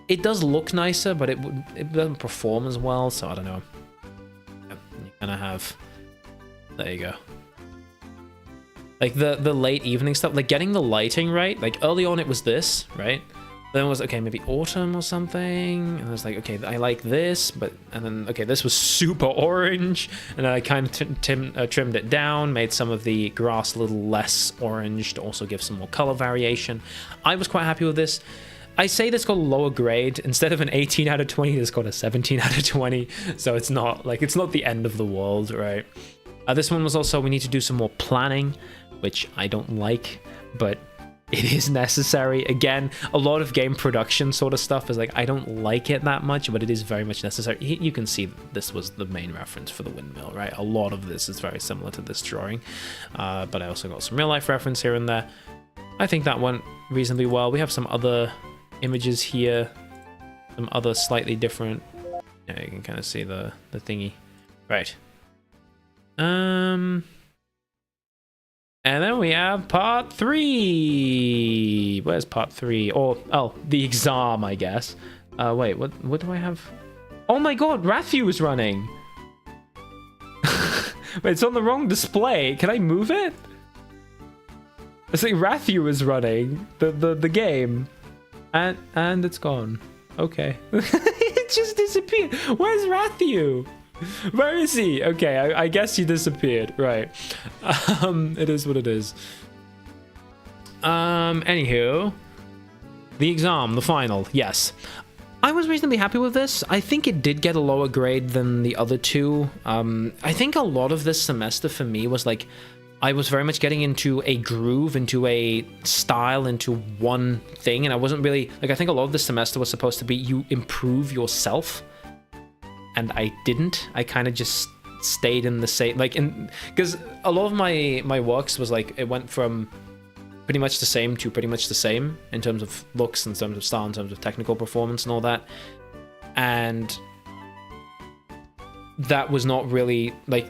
it does look nicer, but it doesn't perform as well, so I don't know. You kind of have, there you go. Like the late evening stuff, like getting the lighting right. Like early on it was this, right? Then it was, okay, maybe autumn or something. And I was like, okay, I like this, and then, okay, this was super orange. And then I kind of trimmed it down, made some of the grass a little less orange to also give some more color variation. I was quite happy with this. I say this got a lower grade. Instead of an 18 out of 20, this got a 17 out of 20. So it's not the end of the world, right? This one was also, we need to do some more planning, which I don't like, but it is necessary. Again, a lot of game production sort of stuff is like, I don't like it that much, but it is very much necessary. You can see this was the main reference for the windmill, right? A lot of this is very similar to this drawing, but I also got some real life reference here and there. I think that went reasonably well. We have some other images here, some other slightly different, yeah, you can kind of see the thingy, right? And then we have part 3. Where's part 3? Or, oh, the exam, I guess. Wait, what do I have? Oh my god, Rathu is running! Wait, it's on the wrong display. Can I move it? It's like Rathu is running the game. And it's gone. Okay. It just disappeared. Where's Rathu? Where is he? Okay, I guess he disappeared. Right. It is what it is. Anywho, the exam, the final. Yes, I was reasonably happy with this. I think it did get a lower grade than the other two. I think a lot of this semester for me was like, I was very much getting into a groove, into a style, into one thing, and I wasn't really like, I think a lot of this semester was supposed to be you improve yourself. And I didn't. I kind of just stayed in the same, like, because a lot of my works was like, it went from pretty much the same to pretty much the same in terms of looks, in terms of style, in terms of technical performance and all that. And that was not really, like,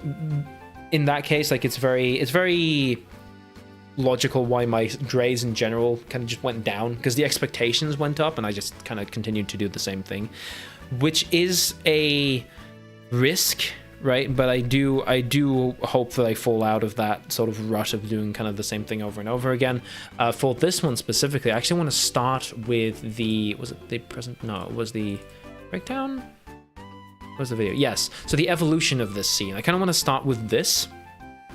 in that case, like, it's very logical why my grades in general kind of just went down, because the expectations went up and I just kind of continued to do the same thing, which is a risk, right? But I do hope that I fall out of that sort of rut of doing kind of the same thing over and over again. For this one specifically, I actually want to start with the, was it the present? No, it was the breakdown? What was the video? Yes. So the evolution of this scene. I kind of want to start with this.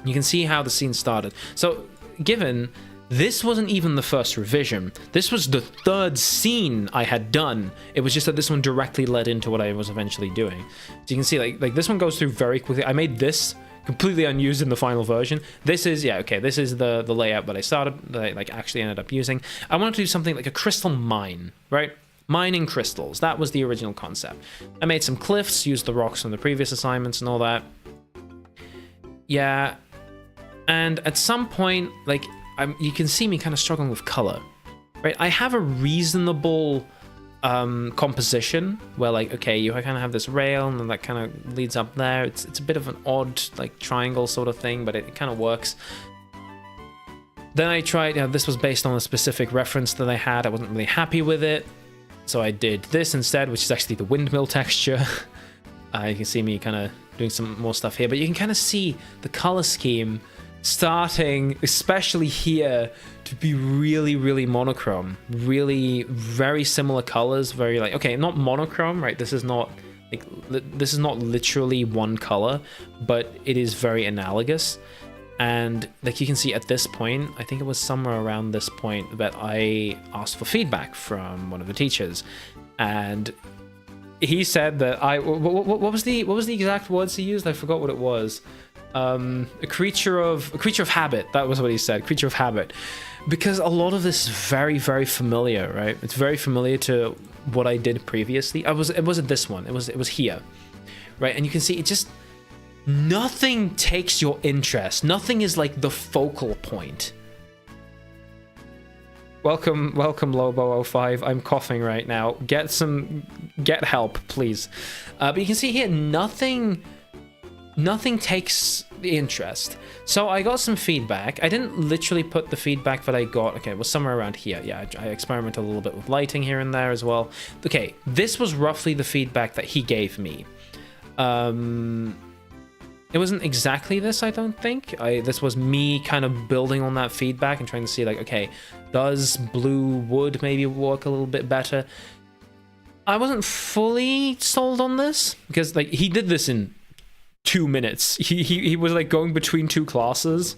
You can see how the scene started. So given this wasn't even the first revision, this was the third scene I had done. It was just that this one directly led into what I was eventually doing. So you can see like this one goes through very quickly. I made this completely unused in the final version. This is, yeah, okay, this is the layout that I started, that I like actually ended up using. I wanted to do something like a crystal mine, right? Mining crystals. That was the original concept. I made some cliffs, used the rocks from the previous assignments and all that. Yeah. And at some point, like, you can see me kind of struggling with color, right? I have a reasonable composition where, like, okay, you kind of have this rail and then that kind of leads up there. It's a bit of an odd, like, triangle sort of thing, but it kind of works. Then I tried, this was based on a specific reference that I had. I wasn't really happy with it. So I did this instead, which is actually the windmill texture. You can see me kind of doing some more stuff here, but you can kind of see the color scheme starting, especially here, to be really, really monochrome. Really very similar colors, very like, okay, not monochrome, right? This is not like, this is not literally one color, but it is very analogous. And like you can see at this point, I think it was somewhere around this point that I asked for feedback from one of the teachers, and he said that what was the exact words he used? I forgot what it was. A creature of habit. That was what he said. Creature of habit, because a lot of this is very, very familiar, right? It's very familiar to what I did previously. It wasn't this one. It was here, right? And you can see it just. Nothing takes your interest. Nothing is like the focal point. Welcome, Lobo05. I'm coughing right now. Get help, please. But you can see here, nothing takes the interest. So I got some feedback. I didn't literally put the feedback that I got. Okay, it was somewhere around here. Yeah, I experimented a little bit with lighting here and there as well. Okay, this was roughly the feedback that he gave me. It wasn't exactly this, I don't think. This was me kind of building on that feedback and trying to see, like, okay, does blue wood maybe work a little bit better? I wasn't fully sold on this because, like, he did this in 2 minutes. He was like going between two classes.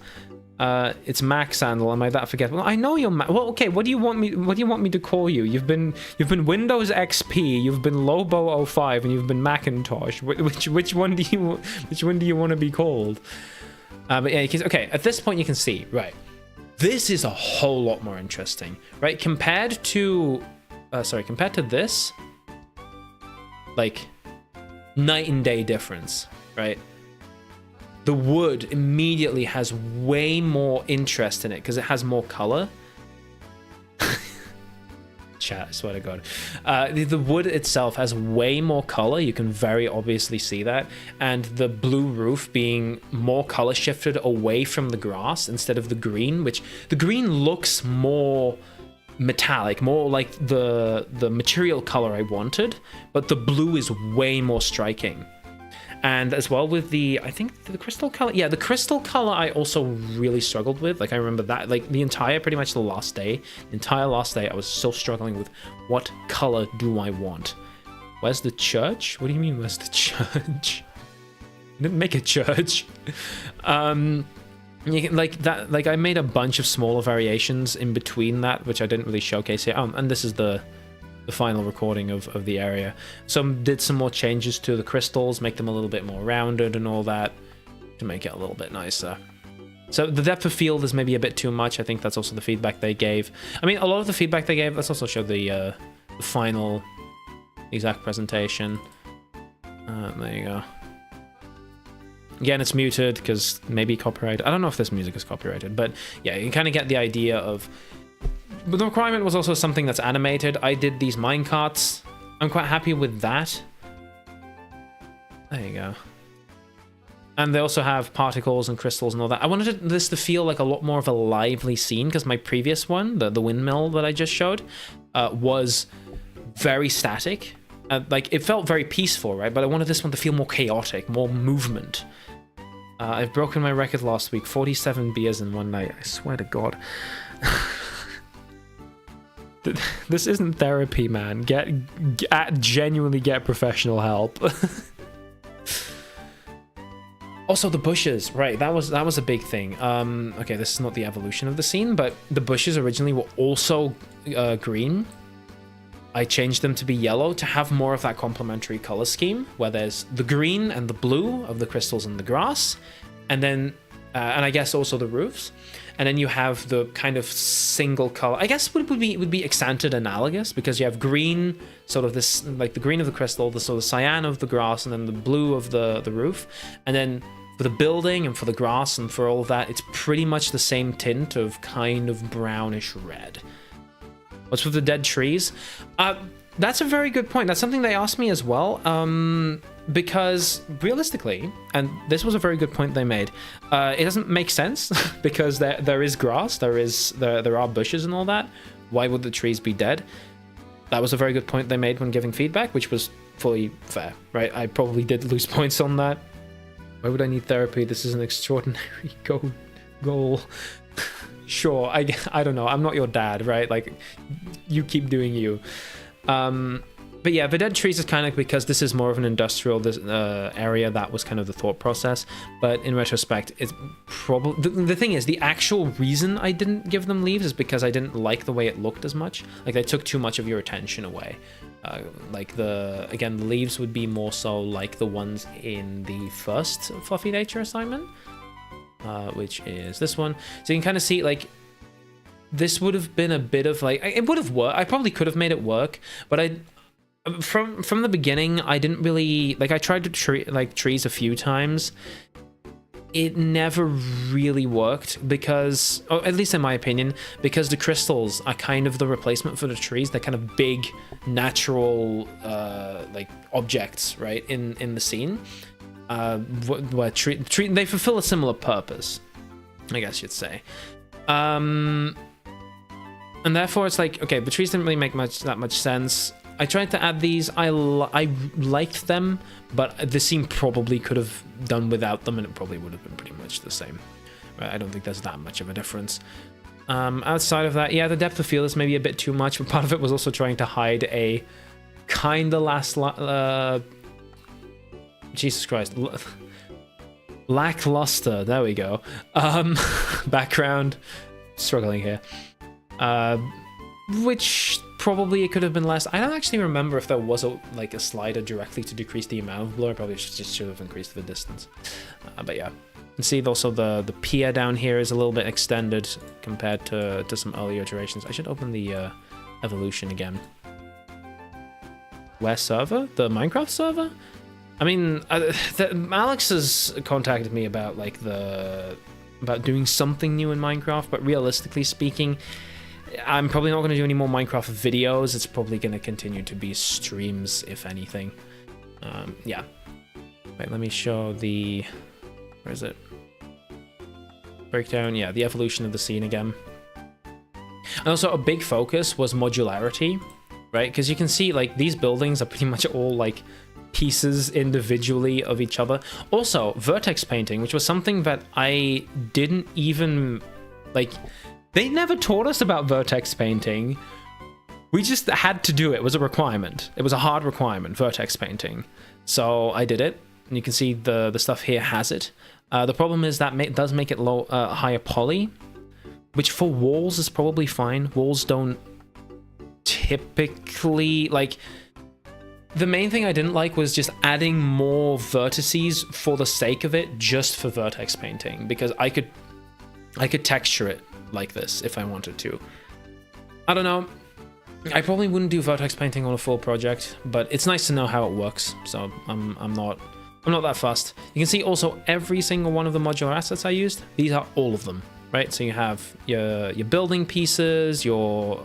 It's Mac Sandal. Am I that forgetful? I know you're Mac. Well, okay. What do you want me to call you? You've been Windows XP. You've been Lobo05, and you've been Macintosh. Which one do you want to be called? But yeah, okay. At this point, you can see, right? This is a whole lot more interesting, right? Compared to this, like, night and day difference, right? The wood immediately has way more interest in it because it has more color. Chat, I swear to God. The wood itself has way more color. You can very obviously see that. And the blue roof being more color shifted away from the grass instead of the green, which the green looks more metallic, more like the material color I wanted, but the blue is way more striking. And as well with I think the crystal color. Yeah, the crystal color I also really struggled with. Like, I remember that, like, pretty much the entire last day, I was still struggling with what color do I want? Where's the church? What do you mean, where's the church? I didn't make a church. Like that, like, I made a bunch of smaller variations in between that, which I didn't really showcase here. And this is the final recording of the area. So did some more changes to the crystals, make them a little bit more rounded and all that to make it a little bit nicer. So the depth of field is maybe a bit too much. I think that's also the feedback they gave. I mean, a lot of the feedback they gave, let's also show the final exact presentation. There you go. Again, it's muted because maybe copyright. I don't know if this music is copyrighted, but yeah, you can kind of get the idea of. But the requirement was also something that's animated. I did these minecarts. I'm quite happy with that. There you go. And they also have particles and crystals and all that. I wanted this to feel like a lot more of a lively scene because my previous one, the windmill that I just showed, was very static. Like, it felt very peaceful, right? But I wanted this one to feel more chaotic, more movement. I've broken my record last week. 47 beers in one night. I swear to God. This isn't therapy, man. Genuinely get professional help. Also, the bushes, right? That was a big thing. Okay, this is not the evolution of the scene, but the bushes originally were also green. I changed them to be yellow to have more of that complementary color scheme, where there's the green and the blue of the crystals and the grass, and then and I guess also the roofs. And then you have the kind of single color. I guess would be Exanted analogous, because you have green, sort of this, like the green of the crystal, the sort of cyan of the grass, and then the blue of the roof. And then for the building and for the grass and for all of that, it's pretty much the same tint of kind of brownish red. What's with the dead trees? That's a very good point. That's something they asked me as well. Because realistically, and this was a very good point they made, it doesn't make sense because there is grass, there are bushes and all that. Why would the trees be dead? That was a very good point they made when giving feedback, which was fully fair, right? I probably did lose points on that. Why would I need therapy? This is an extraordinary goal. Sure, I don't know. I'm not your dad, right? Like, you keep doing you. But yeah, the dead trees is kind of because this is more of an industrial area. That was kind of the thought process. But in retrospect, it's probably... The thing is, the actual reason I didn't give them leaves is because I didn't like the way it looked as much. Like, they took too much of your attention away. Like, the leaves would be more so like the ones in the first Fluffy Nature assignment, which is this one. So you can kind of see, like, this would have been a bit of, like... It would have worked. I probably could have made it work, but from the beginning, I didn't really... Like, I tried to trees a few times. It never really worked because, or at least in my opinion, because the crystals are kind of the replacement for the trees. They're kind of big, natural, like, objects, right, in the scene. Where they fulfill a similar purpose, I guess you'd say. And therefore, it's like, okay, the trees didn't really make that much sense. I tried to add these. I liked them, but the scene probably could have done without them, and it probably would have been pretty much the same. Right? I don't think there's that much of a difference. Outside of that, yeah, the depth of field is maybe a bit too much, but part of it was also trying to hide a kind of Jesus Christ. Lackluster, there we go. Background. Struggling here. Which probably it could have been less. I don't actually remember if there was a slider directly to decrease the amount of blur. I probably should have increased the distance. But yeah. You can see also the pier down here is a little bit extended compared to some earlier iterations. I should open the evolution again. Where server? The Minecraft server? I mean, Alex has contacted me about about doing something new in Minecraft, but realistically speaking, I'm probably not going to do any more Minecraft videos. It's probably going to continue to be streams, if anything. Yeah. Wait, let me show the... Where is it? Breakdown, yeah, the evolution of the scene again. And also, a big focus was modularity, right? Because you can see, like, these buildings are pretty much all, like, pieces individually of each other. Also, vertex painting, which was something that I didn't even, like... They never taught us about vertex painting. We just had to do it. It was a requirement. It was a hard requirement, vertex painting. So I did it. And you can see the stuff here has it. The problem is that does make it higher poly, which for walls is probably fine. Walls don't typically... Like, the main thing I didn't like was just adding more vertices for the sake of it, just for vertex painting. Because I could texture it like this if I wanted to. I don't know. I probably wouldn't do vertex painting on a full project, but it's nice to know how it works. So I'm not that fussed. You can see also every single one of the modular assets I used. These are all of them, right? So you have your building pieces, your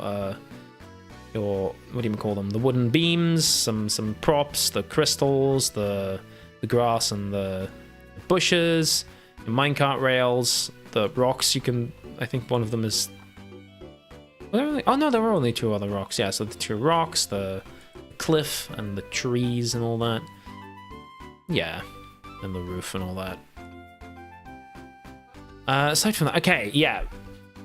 what do you call them? The wooden beams, some props, the crystals, the grass and the bushes, the minecart rails, the rocks. You can... I think one of them is... Oh no, there were only two other rocks. Yeah, so the two rocks, the cliff, and the trees and all that. Yeah, and the roof and all that. Aside from that, okay, yeah.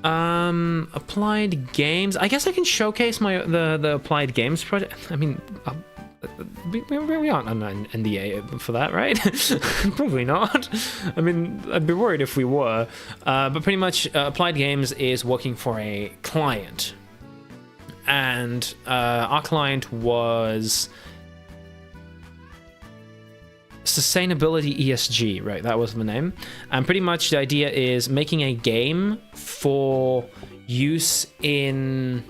Applied games. I guess I can showcase the applied games project. I mean, we aren't on an NDA for that, right? Probably not. I mean, I'd be worried if we were. But pretty much, Applied Games is working for a client. And our client was... Sustainability ESG, right? That was the name. And pretty much the idea is making a game for use in,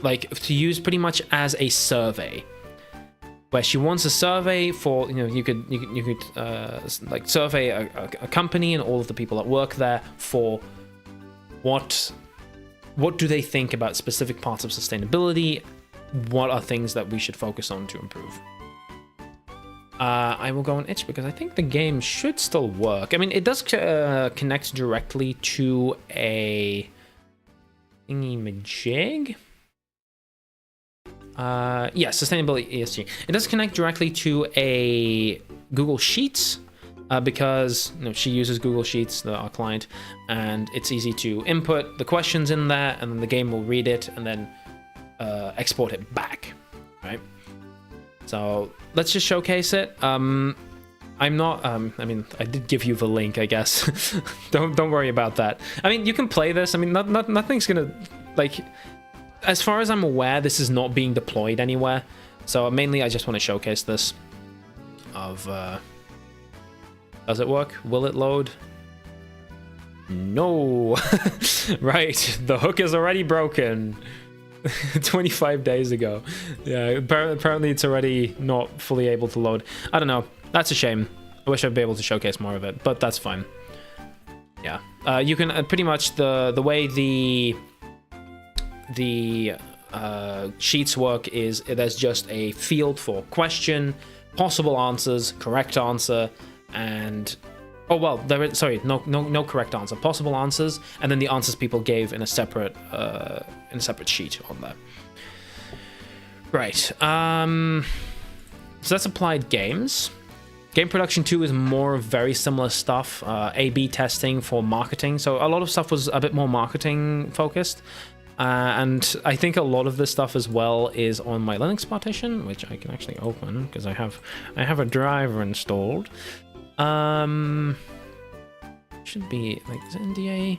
like, to use pretty much as a survey, where she wants a survey for, you know, you could like survey a company and all of the people that work there for what do they think about specific parts of sustainability, what are things that we should focus on to improve. I will go on itch because I think the game should still work. I mean, it does connect directly to a thingy-majig. Yeah, sustainability ESG. It does connect directly to a Google Sheets because, you know, she uses Google Sheets, our client, and it's easy to input the questions in there, and then the game will read it and then export it back, right? So let's just showcase it. I'm not. I mean, I did give you the link, I guess. don't worry about that. I mean, you can play this. I mean, nothing's gonna, like, as far as I'm aware, this is not being deployed anywhere. So mainly, I just want to showcase this. Does it work? Will it load? No. Right, the hook is already broken. 25 days ago. Yeah, apparently it's already not fully able to load. I don't know. That's a shame. I wish I'd be able to showcase more of it, but that's fine. Yeah. You can pretty much the way the sheets work is there's just a field for question, possible answers, correct answer, and oh well, there is, sorry, no correct answer, possible answers, and then the answers people gave in a separate sheet on there. Right. So that's applied games. Game production 2 is more very similar stuff. A/B testing for marketing. So a lot of stuff was a bit more marketing focused. And I think a lot of this stuff as well is on my Linux partition, which I can actually open because I have a driver installed. Should be like, is it NDA?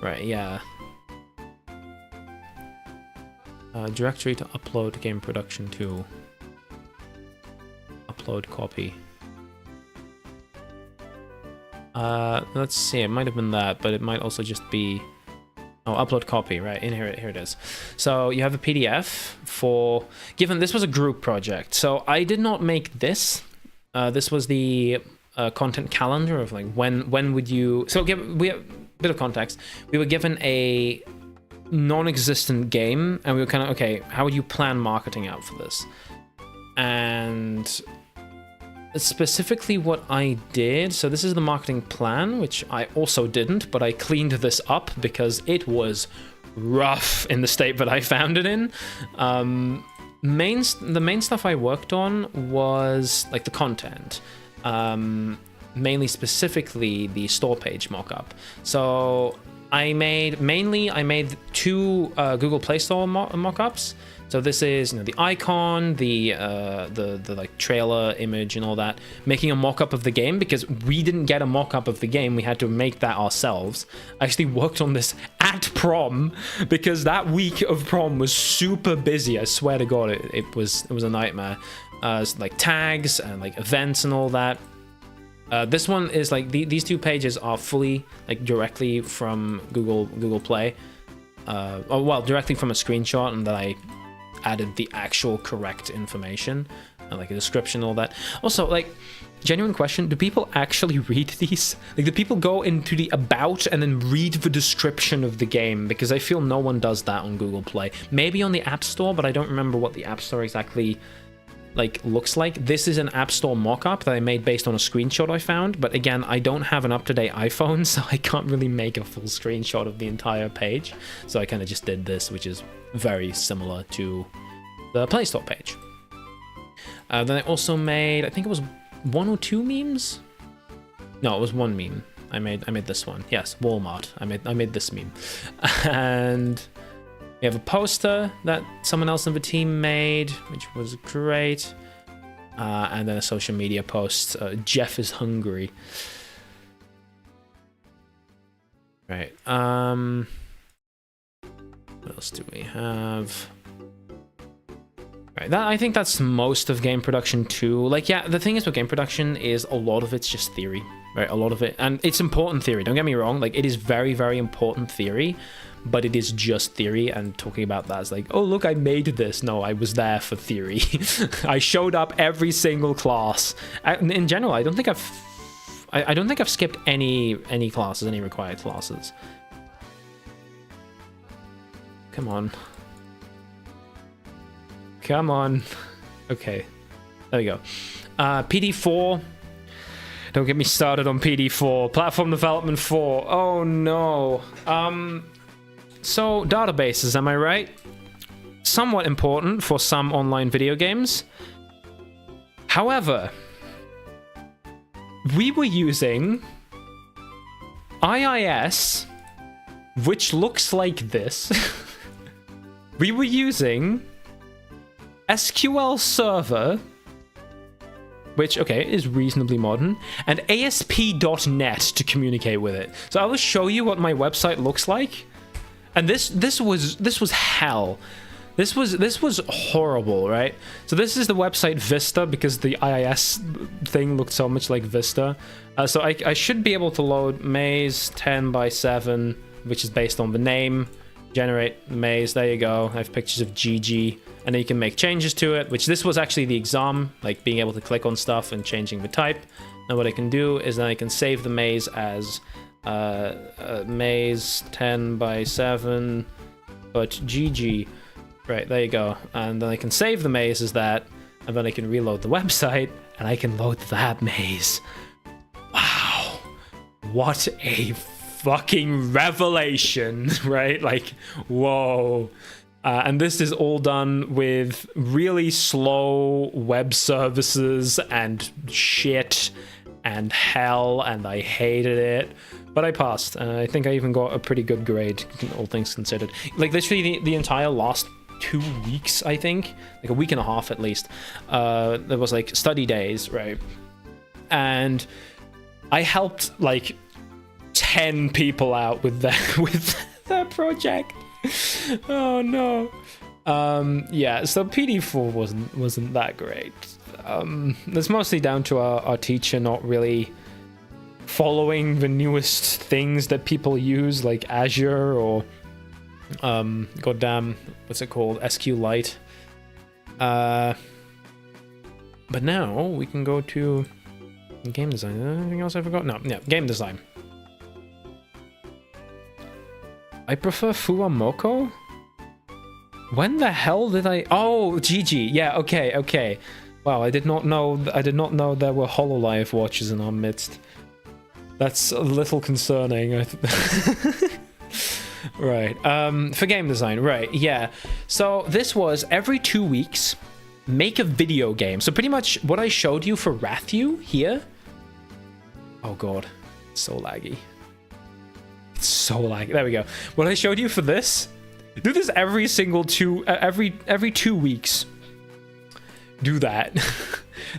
Right, yeah. Directory to upload game production to upload copy. Let's see, it might have been that, but it might also just be, oh, upload copy, right, in here it is. So you have a PDF for, given this was a group project, so I did not make this. This was the content calendar of like when would you, so we have a bit of context. We were given a non-existent game and we were kind of, okay, how would you plan marketing out for this? And specifically what I did, so this is the marketing plan, which I also didn't, but I cleaned this up because it was rough in the state that I found it in. The main stuff I worked on was like the content, mainly specifically the store page mockup. So I made two Google Play Store mockups. So this is, you know, the icon, the like trailer image and all that, making a mock-up of the game because we didn't get a mock-up of the game. We had to make that ourselves. I actually worked on this at prom because that week of prom was super busy. I swear to God, it was a nightmare. Like tags and like events and all that. This one is like these two pages are fully like directly from Google Play. Oh well, directly from a screenshot, and then I added the actual correct information and like a description and all that. Also, like, genuine question, do people actually read these? Like, do people go into the about and then read the description of the game? Because I feel no one does that on Google Play. Maybe on the App Store, but I don't remember what the App Store exactly like looks like. This is an App Store mock-up that I made based on a screenshot I found, but again, I don't have an up-to-date iPhone, so I can't really make a full screenshot of the entire page. So I kind of just did this, which is very similar to the Play Store page. Then I also made, I think it was 1 or 2 memes. No, it was 1 meme. I made this one. Yes, Walmart. I made this meme, and we have a poster that someone else in the team made, which was great. And then a social media post. Jeff is hungry. Right. What else do we have? Right, I think that's most of game production too. Like, yeah, the thing is with game production is a lot of it's just theory, right? A lot of it, and it's important theory. Don't get me wrong. Like, it is very, very important theory, but it is just theory. And talking about that is like, oh look, I made this. No, I was there for theory. I showed up every single class. In general, I don't think I've skipped any classes, any required classes. Come on. Come on. Okay. There we go. PD4. Don't get me started on PD4. Platform Development 4. Oh no. So databases, am I right? Somewhat important for some online video games. However, we were using IIS, which looks like this. We were using SQL Server, which, okay, is reasonably modern, and ASP.NET to communicate with it. So I will show you what my website looks like. And this was hell. This was horrible, right? So this is the website Vista, because the IIS thing looked so much like Vista. So I should be able to load maze 10 by 7, which is based on the name. Generate the maze. There you go. I have pictures of GG, and then you can make changes to it, which this was actually the exam, like being able to click on stuff and changing the type. And what I can do is then I can save the maze as maze 10 by 7, but GG. Right, there you go. And then I can save the maze as that, and then I can reload the website, and I can load that maze. Wow. What a fucking revelation, right? Like, whoa. And this is all done with really slow web services and shit and hell, and I hated it. But I passed, and I think I even got a pretty good grade, all things considered. Like, literally the entire last 2 weeks, I think, like a week and a half at least, there was like study days, right? And I helped like 10 people out with their project. Oh no. Yeah, so PD4 wasn't that great. That's mostly down to our teacher not really following the newest things that people use, like Azure or goddamn, what's it called, SQLite. But now we can go to game design. Anything else I forgot? No, yeah, game design. I prefer Fuwamoko? When the hell did I... Oh, GG. Yeah, okay. Wow, I did not know there were HoloLive watches in our midst. That's a little concerning. Right, for game design, right, yeah. So this was every 2 weeks, make a video game. So pretty much what I showed you for Rathu here. Oh god, it's so laggy. It's so laggy. There we go. What I showed you for this, do this every single every 2 weeks. Do that.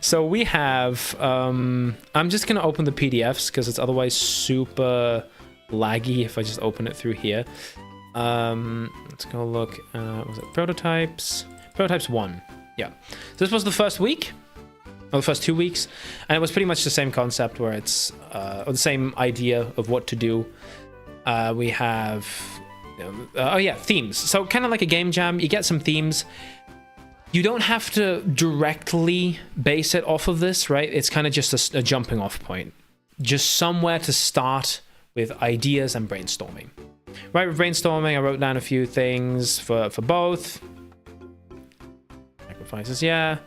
So we have, I'm just gonna open the PDFs because it's otherwise super laggy if I just open it through here. Let's go look. Was it prototypes? Prototypes 1. Yeah. This was the first week, or the first 2 weeks, and it was pretty much the same concept where it's or the same idea of what to do. We have, oh yeah, themes. So kind of like a game jam. You get some themes. You don't have to directly base it off of this, right? It's kind of just a jumping off point, just somewhere to start with ideas and brainstorming. Right, with brainstorming, I wrote down a few things for both. Sacrifices, yeah.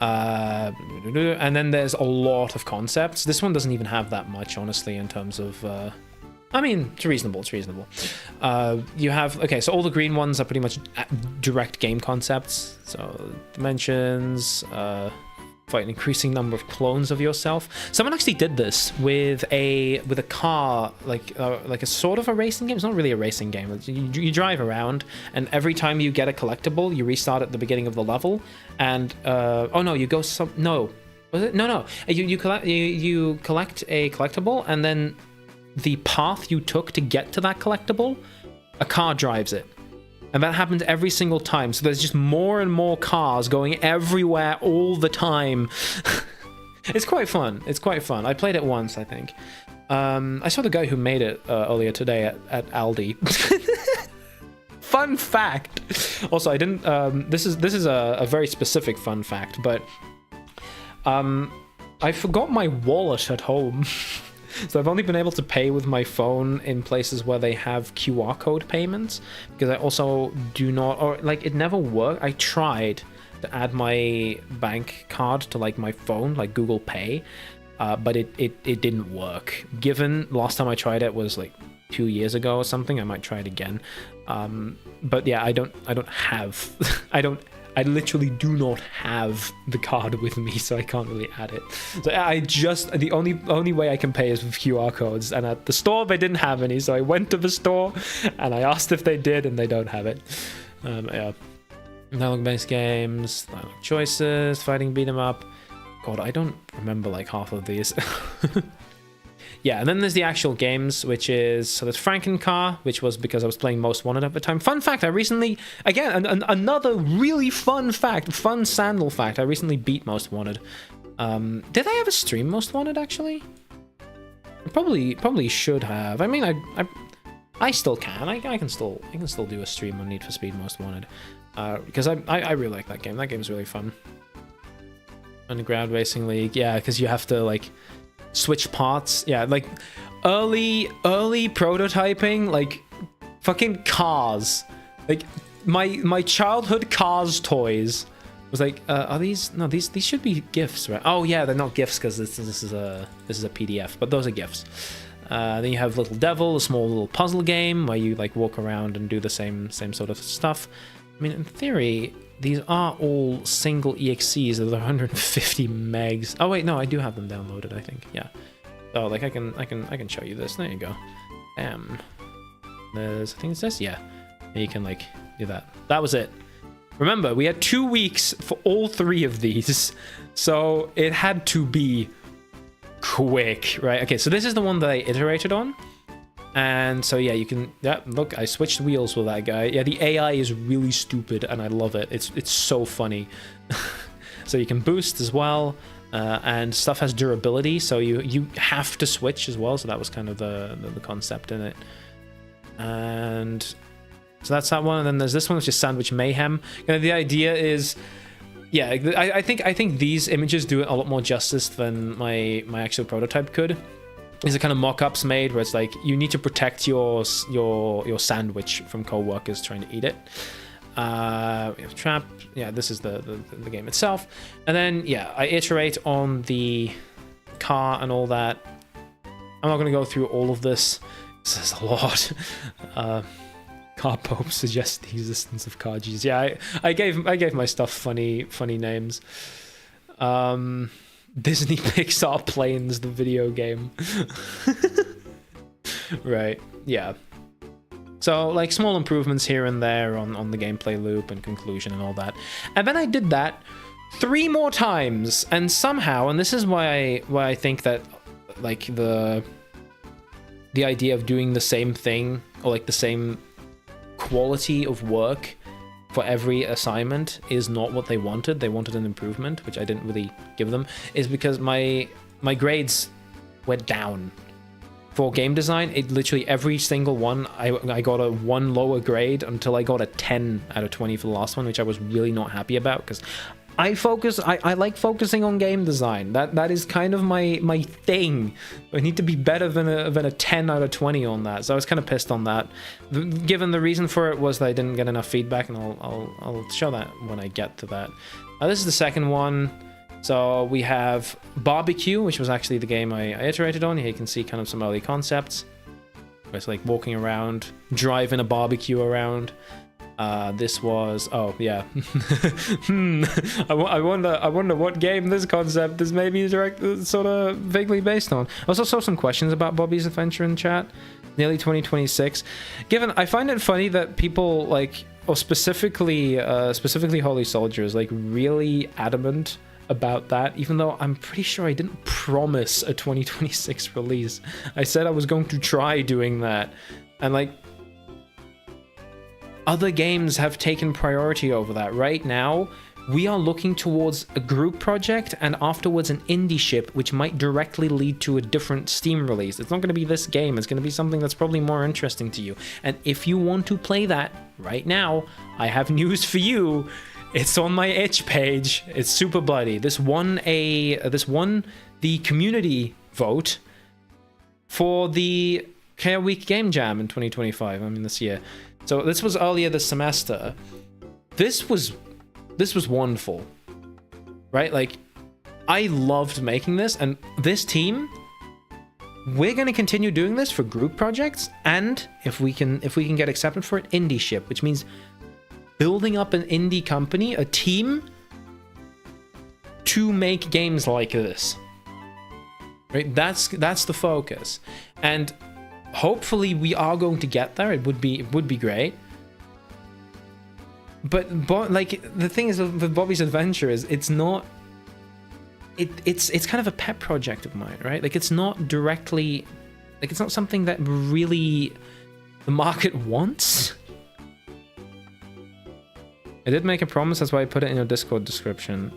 And then there's a lot of concepts. This one doesn't even have that much, honestly, in terms of... I mean, it's reasonable, You have... Okay, so all the green ones are pretty much direct game concepts. So, dimensions... fight an increasing number of clones of yourself. Someone actually did this with a car, like a sort of a racing game. It's not really a racing game. You drive around, and every time you get a collectible, you restart at the beginning of the level. And oh no, you go some no, was it no? You collect a collectible, and then the path you took to get to that collectible, a car drives it. And that happens every single time. So there's just more and more cars going everywhere all the time. It's quite fun. It's quite fun. I played it once, I think. I saw the guy who made it earlier today at Aldi. Fun fact. Also, I didn't. This is a very specific fun fact, but I forgot my wallet at home. So I've only been able to pay with my phone in places where they have QR code payments, because I also do not, or like it never worked. I tried to add my bank card to like my phone, like Google Pay, but it didn't work. Given last time I tried it was like 2 years ago or something, I might try it again. But yeah, I don't have, I literally do not have the card with me, so I can't really add it. So the only way I can pay is with QR codes, and at the store they didn't have any, so I went to the store and I asked if they did, and they don't have it. Yeah. Dialogue-based games, dialogue choices, fighting beat 'em up. God, I don't remember like half of these. Yeah, and then there's the actual games, which is, so there's Frankencar, which was because I was playing Most Wanted at the time. Fun fact, I recently, again, another really fun fact, fun Sandal fact, I recently beat Most Wanted. Did I ever stream Most Wanted, actually? I probably should have. I mean, I still can. I can still do a stream on Need for Speed Most Wanted. Because I really like that game. That game's really fun. Underground Racing League, yeah, because you have to, like, switch parts. Yeah, like early prototyping, like fucking cars, like my childhood Cars toys was like, are these, no, these should be GIFs, right? Oh yeah, they're not GIFs because this is a PDF, but those are GIFs. Then you have Little Devil, a small little puzzle game where you like walk around and do the same sort of stuff. I mean, in theory, these are all single EXCs of 150 megs. Oh wait, no, I do have them downloaded, I think. Yeah. Oh, like I can show you this. There you go. Bam. There's, I think it says, yeah. And you can like do that. That was it. Remember, we had 2 weeks for all 3 of these, so it had to be quick, right? Okay, so this is the one that I iterated on. And so yeah, you can, yeah, look, I switched wheels with that guy. Yeah, the AI is really stupid and I love it. It's so funny. So you can boost as well, and stuff has durability, so you have to switch as well. So that was kind of the concept in it. And so that's that one. And then there's this one, which is Sandwich Mayhem. You know, the idea is, yeah, I think these images do it a lot more justice than my actual prototype could. These are kind of mock-ups made where it's like you need to protect your sandwich from co-workers trying to eat it. We have Trap. Yeah, this is the game itself. And then yeah, I iterate on the car and all that. I'm not going to go through all of this. This is a lot. Car Pope suggests the existence of car Jesus. Yeah, I gave my stuff funny names. Disney Pixar Planes, the video game. Right, yeah. So, like, small improvements here and there on the gameplay loop and conclusion and all that. And then I did that 3 more times, and somehow, and this is why I think that, like, the idea of doing the same thing, or, like, the same quality of work for every assignment is not what they wanted. They wanted an improvement, which I didn't really give them, is because my grades went down. For game design, it literally every single one, I got a 1 lower grade until I got a 10 out of 20 for the last one, which I was really not happy about, because I like focusing on game design. That is kind of my thing. I need to be better than a 10 out of 20 on that. So I was kind of pissed on that. Given the reason for it was that I didn't get enough feedback, and I'll show that when I get to that. This is the second one. So we have Barbecue, which was actually the game I iterated on. Here you can see kind of some early concepts. It's like walking around, driving a barbecue around. This was, oh yeah. I wonder what game this concept is maybe sort of vaguely based on. I also saw some questions about Bobby's Adventure in chat. Nearly 2026. Given, I find it funny that people like, or specifically Holy Soldier is like really adamant about that, even though I'm pretty sure I didn't promise a 2026 release. I said I was going to try doing that, and like, other games have taken priority over that. Right now, we are looking towards a group project and afterwards an indie ship, which might directly lead to a different Steam release. It's not going to be this game. It's going to be something that's probably more interesting to you. And if you want to play that right now, I have news for you. It's on my itch page. It's super bloody. This won the community vote for the Chaos Week Game Jam in 2025. I mean, this year. So this was earlier this semester. This was wonderful, right? Like, I loved making this, and this team, we're going to continue doing this for group projects, and if we can get accepted for an indie ship, which means building up an indie company, a team to make games like this, right? That's the focus, and hopefully we are going to get there. It would be great. But like, the thing is with Bobby's Adventure is it's not, it's kind of a pet project of mine, right? Like, it's not directly, like, it's not something that really the market wants. I did make a promise, that's why I put it in your Discord description.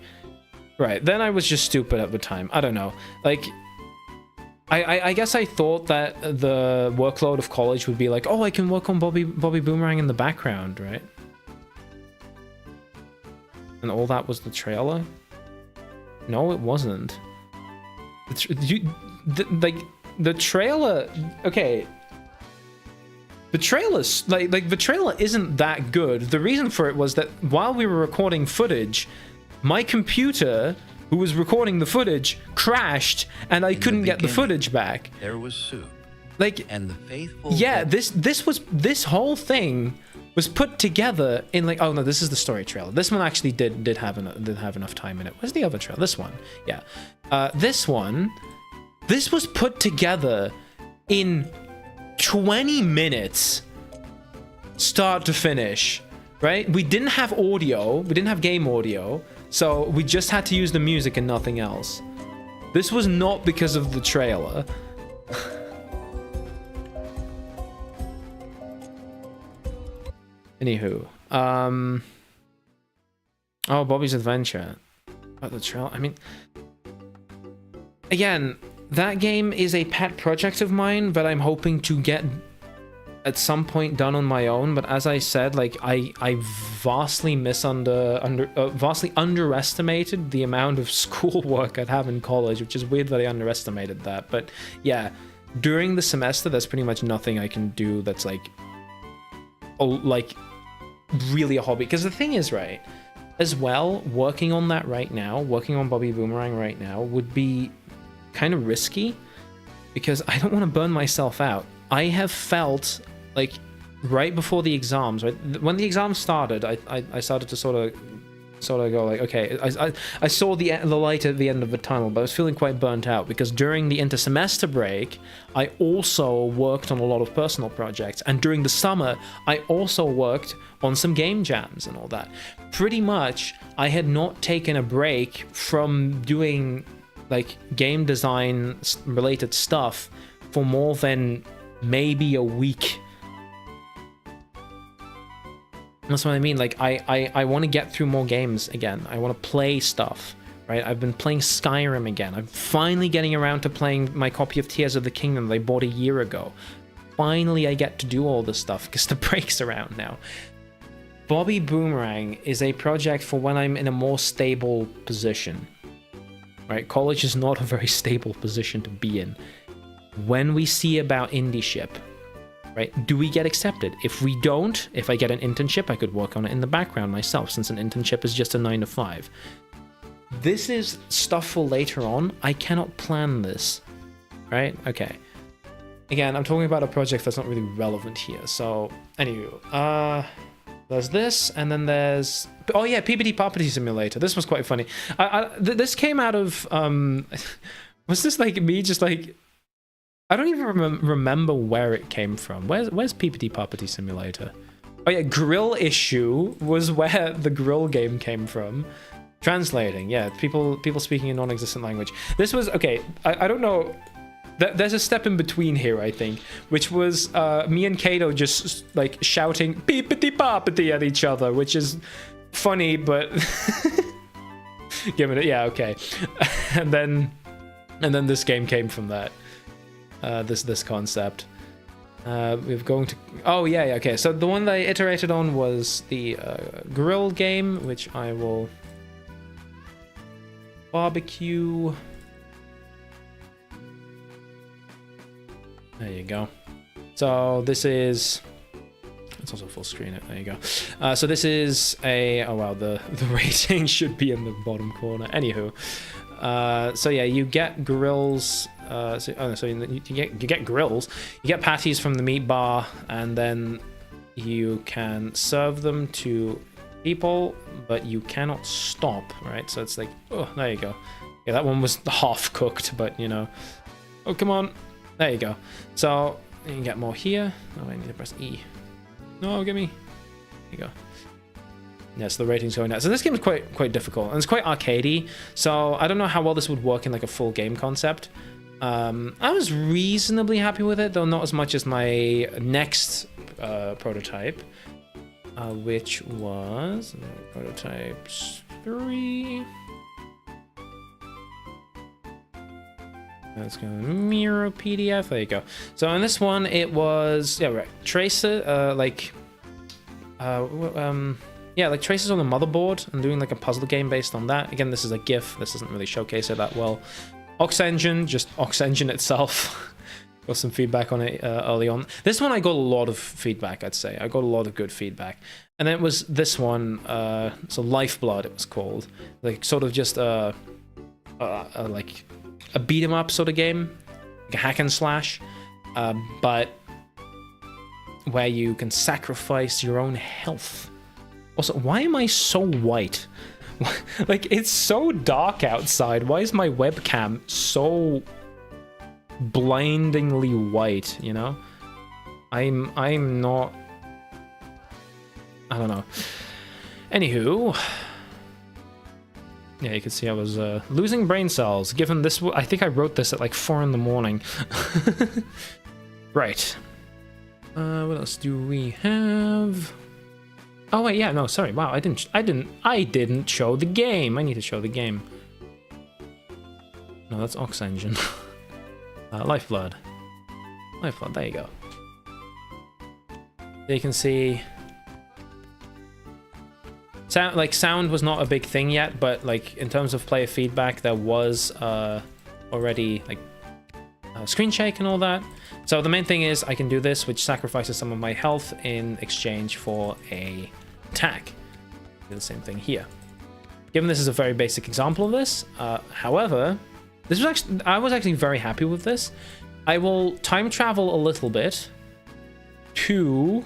Right, then I was just stupid at the time. I don't know. Like, I guess I thought that the workload of college would be like, oh, I can work on Bobby Boomerang in the background, right? And all that was the trailer? No, it wasn't. The trailer... Okay. The trailer's... Like, the trailer isn't that good. The reason for it was that while we were recording footage, my computer, who was recording the footage, crashed, and I couldn't get the footage back. There was soup. Like... And the faithful... Yeah, this whole thing was put together in, like, oh no, this is the story trailer. This one actually did have enough time in it. Where's the other trailer? This one, yeah. This was put together in 20 minutes, start to finish, right? We didn't have audio, we didn't have game audio, so we just had to use the music and nothing else. This was not because of the trailer. Anywho, oh, Bobby's Adventure. About the trailer, I mean, again, that game is a pet project of mine, but I'm hoping to get at some point done on my own. But as I said, like, I vastly vastly underestimated the amount of schoolwork I'd have in college, which is weird that I underestimated that. But yeah, during the semester, there's pretty much nothing I can do that's like really a hobby. Because the thing is, right, as well, working on that right now, working on Bobby Boomerang right now would be kind of risky because I don't want to burn myself out. I have felt like right before the exams, right, when the exams started, I started to sort of go like, okay, I saw the light at the end of the tunnel, but I was feeling quite burnt out because during the inter-semester break, I also worked on a lot of personal projects, and during the summer, I also worked on some game jams and all that. Pretty much, I had not taken a break from doing like game design related stuff for more than maybe a week. That's what I mean. Like, I want to get through more games again. I want to play stuff, right? I've been playing Skyrim again. I'm finally getting around to playing my copy of Tears of the Kingdom that I bought a year ago. Finally, I get to do all this stuff because the break's around now. Bobby Boomerang is a project for when I'm in a more stable position, right? College is not a very stable position to be in. When we see about indie ship, right? Do we get accepted? If we don't, if I get an internship, I could work on it in the background myself, since an internship is just a 9 to 5. This is stuff for later on. I cannot plan this, right? Okay. Again, I'm talking about a project that's not really relevant here. So, anywho, there's this, and then there's... Oh yeah, PBD Property Simulator. This was quite funny. This came out of... was this like me just like... I don't even remember where it came from. Where's PPT Property Simulator? Oh yeah, Grill Issue was where the Grill game came from. Translating, yeah, people speaking a non-existent language. This was, okay, I don't know. there's a step in between here, I think, which was me and Kato just like shouting beepity boppity at each other, which is funny, but give it. Yeah, okay. and then this game came from that. This concept. We're going to. Oh yeah, okay. So the one that I iterated on was the grill game, which I will barbecue. There you go. So this is. It's also full screen. There you go. So this is a. Oh wow, the rating should be in the bottom corner. Anywho, so yeah, you get grills. So you get grills. You get patties from the meat bar, and then you can serve them to people, but you cannot stop. Right? So it's like, oh, there you go. Yeah, that one was half cooked, but you know. Oh, come on. There you go. So you can get more here. Oh, I need to press E. No, give me. There you go. Yes, the rating's going down. So this game is quite difficult, and it's quite arcadey. So I don't know how well this would work in like a full game concept. I was reasonably happy with it, though not as much as my next prototype, which was prototypes 3. Let's go mirror PDF. There you go. So on this one, it was tracer, like traces on the motherboard and doing like a puzzle game based on that. Again, this is a GIF. This doesn't really showcase it that well. Ox Engine, just Ox Engine itself. Got some feedback on it early on. This one I got a lot of feedback, I'd say. I got a lot of good feedback. And then it was this one, so Lifeblood it was called. Like sort of just like a beat 'em up sort of game, like a hack and slash, but where you can sacrifice your own health. Also, why am I so white? Like, it's so dark outside. Why is my webcam so blindingly white, you know? I'm not... I don't know. Anywho... Yeah, you can see I was losing brain cells, given this... I think I wrote this at like 4 in the morning. Right. What else do we have? Oh wait, yeah, no, sorry. Wow, I didn't show the game. I need to show the game. No, that's Ox Engine. Lifeblood. Lifeblood, there you go. There you can see... Sound was not a big thing yet, but like in terms of player feedback, there was already like screen shake and all that. So the main thing is I can do this, which sacrifices some of my health in exchange for a attack. Do the same thing here. Given this is a very basic example of this, however, I was actually very happy with this. I will time travel a little bit to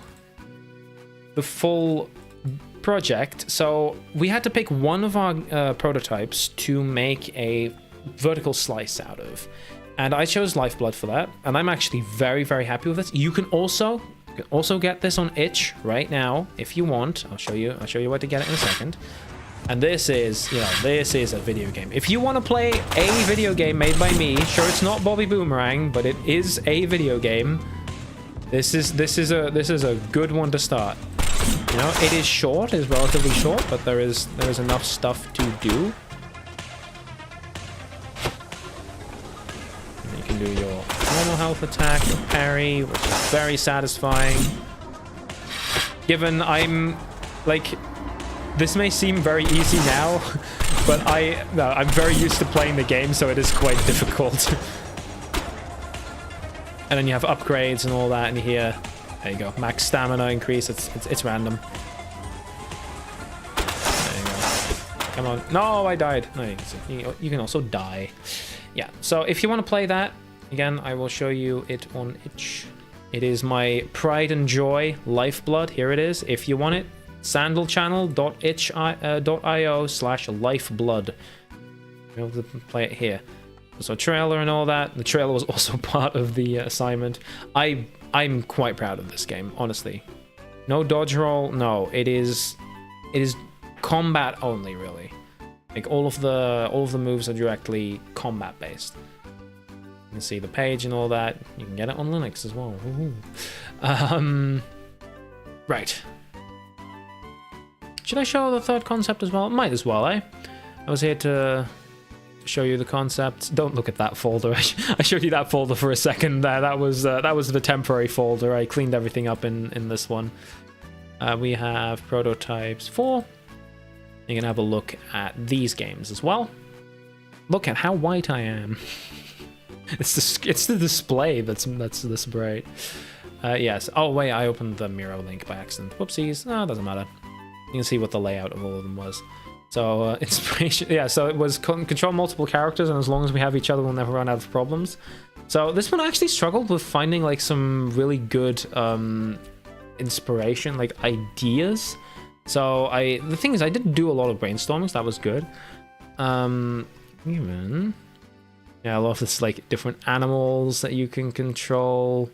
the full project. So we had to pick one of our prototypes to make a vertical slice out of, and I chose Lifeblood for that, and I'm actually very, very happy with this. You can also get this on itch right now if you want. I'll show you where to get it in a second. And this is, this is a video game. If you want to play a video game made by me, sure, it's not Bobby Boomerang, but it is a video game. This is a good one to start. You know, it is short, it is relatively short, but there is enough stuff to do. And you can do your normal health attack, your parry, which is very satisfying. Given I'm like, this may seem very easy now, but I'm very used to playing the game, so it is quite difficult. And then you have upgrades and all that in here. There you go. Max stamina increase. It's random. There you go. Come on. No, I died. No, you can also die. Yeah. So if you want to play that, again, I will show you it on itch. It is my pride and joy, Lifeblood. Here it is. If you want it, sandalchannel.itch.io/lifeblood. You'll be able to play it here. So trailer and all that. The trailer was also part of the assignment. I'm quite proud of this game, honestly. No dodge roll. No, it is combat only, really. Like all of the moves are directly combat based. can see the page and all that. You can get it on Linux as well. Right. Should I show the third concept as well? Might as well, eh? I was here to show you the concepts. Don't look at that folder. I showed you that folder for a second there. That was the temporary folder. I cleaned everything up in this one. We have prototypes 4. You can have a look at these games as well. Look at how white I am. It's the display that's this bright. Yes. Oh wait, I opened the Miro link by accident. Whoopsies. No, it doesn't matter. You can see what the layout of all of them was. So inspiration. Yeah. So it was control multiple characters, and as long as we have each other, we'll never run out of problems. So this one actually struggled with finding like some really good inspiration, like ideas. So the thing is, I did do a lot of brainstorming, so that was good. Even yeah, I love this like different animals that you can control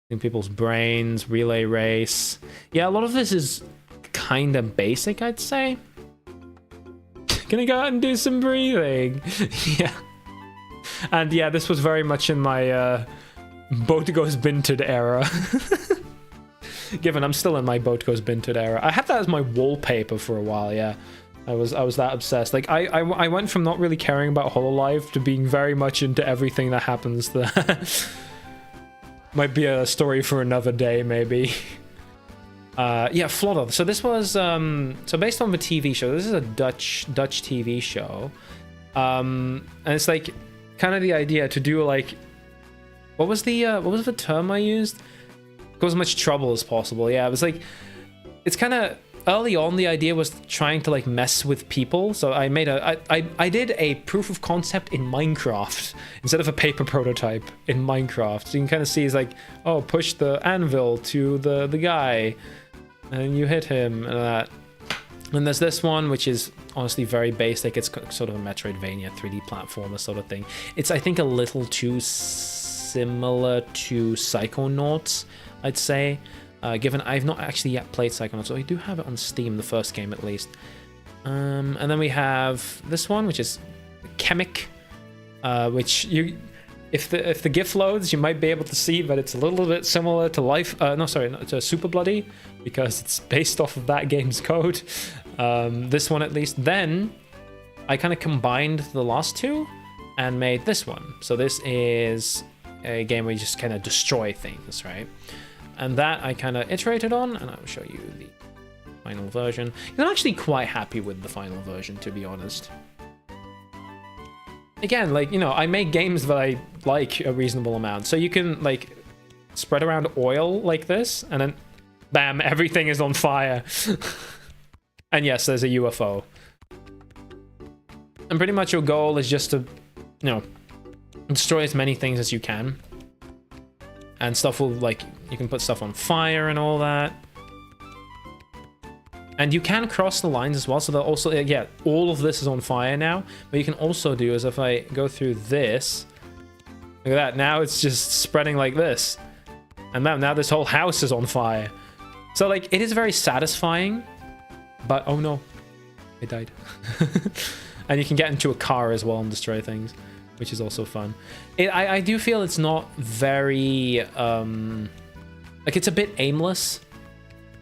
in people's brains, relay race. Yeah, a lot of this is kind of basic, I'd say. Gonna go out and do some breathing. Yeah. And yeah, this was very much in my Boat Goes Binted era. Given I'm still in my Boat Goes Binted era. I had that as my wallpaper for a while, yeah. I was that obsessed. Like I went from not really caring about Hololive to being very much into everything that happens there. Might be a story for another day, maybe. Yeah, Flodder. So this was so based on the TV show. This is a Dutch TV show, and it's like kind of the idea to do like what was the term I used? Cause as much trouble as possible. Yeah, it was like it's kind of early on. The idea was trying to like mess with people. So I made I did a proof of concept in Minecraft instead of a paper prototype in Minecraft. So you can kind of see it's like, oh, push the anvil to the guy. And you hit him and that. And there's this one, which is honestly very basic. It's sort of a Metroidvania 3D platformer sort of thing. It's, I think, a little too similar to Psychonauts, I'd say. Given I've not actually yet played Psychonauts, so I do have it on Steam, the first game at least. And then we have this one, which is Chemic, which you... If the GIF loads, you might be able to see that it's a little bit similar to to Super Bloody, because it's based off of that game's code. This one at least. Then I kind of combined the last two and made this one. So this is a game where you just kind of destroy things, right? And that I kind of iterated on, and I'll show you the final version. I'm actually quite happy with the final version, to be honest. Again, like, you know, I make games that I like a reasonable amount. So you can, like, spread around oil like this, and then, bam, everything is on fire. And yes, there's a UFO. And pretty much your goal is just to, you know, destroy as many things as you can. And stuff will, like, you can put stuff on fire and all that. And you can cross the lines as well, so they'll also, yeah, all of this is on fire now. What you can also do is if I go through this, look at that, now it's just spreading like this. And now this whole house is on fire. So, like, it is very satisfying, but, oh no, I died. And you can get into a car as well and destroy things, which is also fun. I do feel it's not very, like, it's a bit aimless.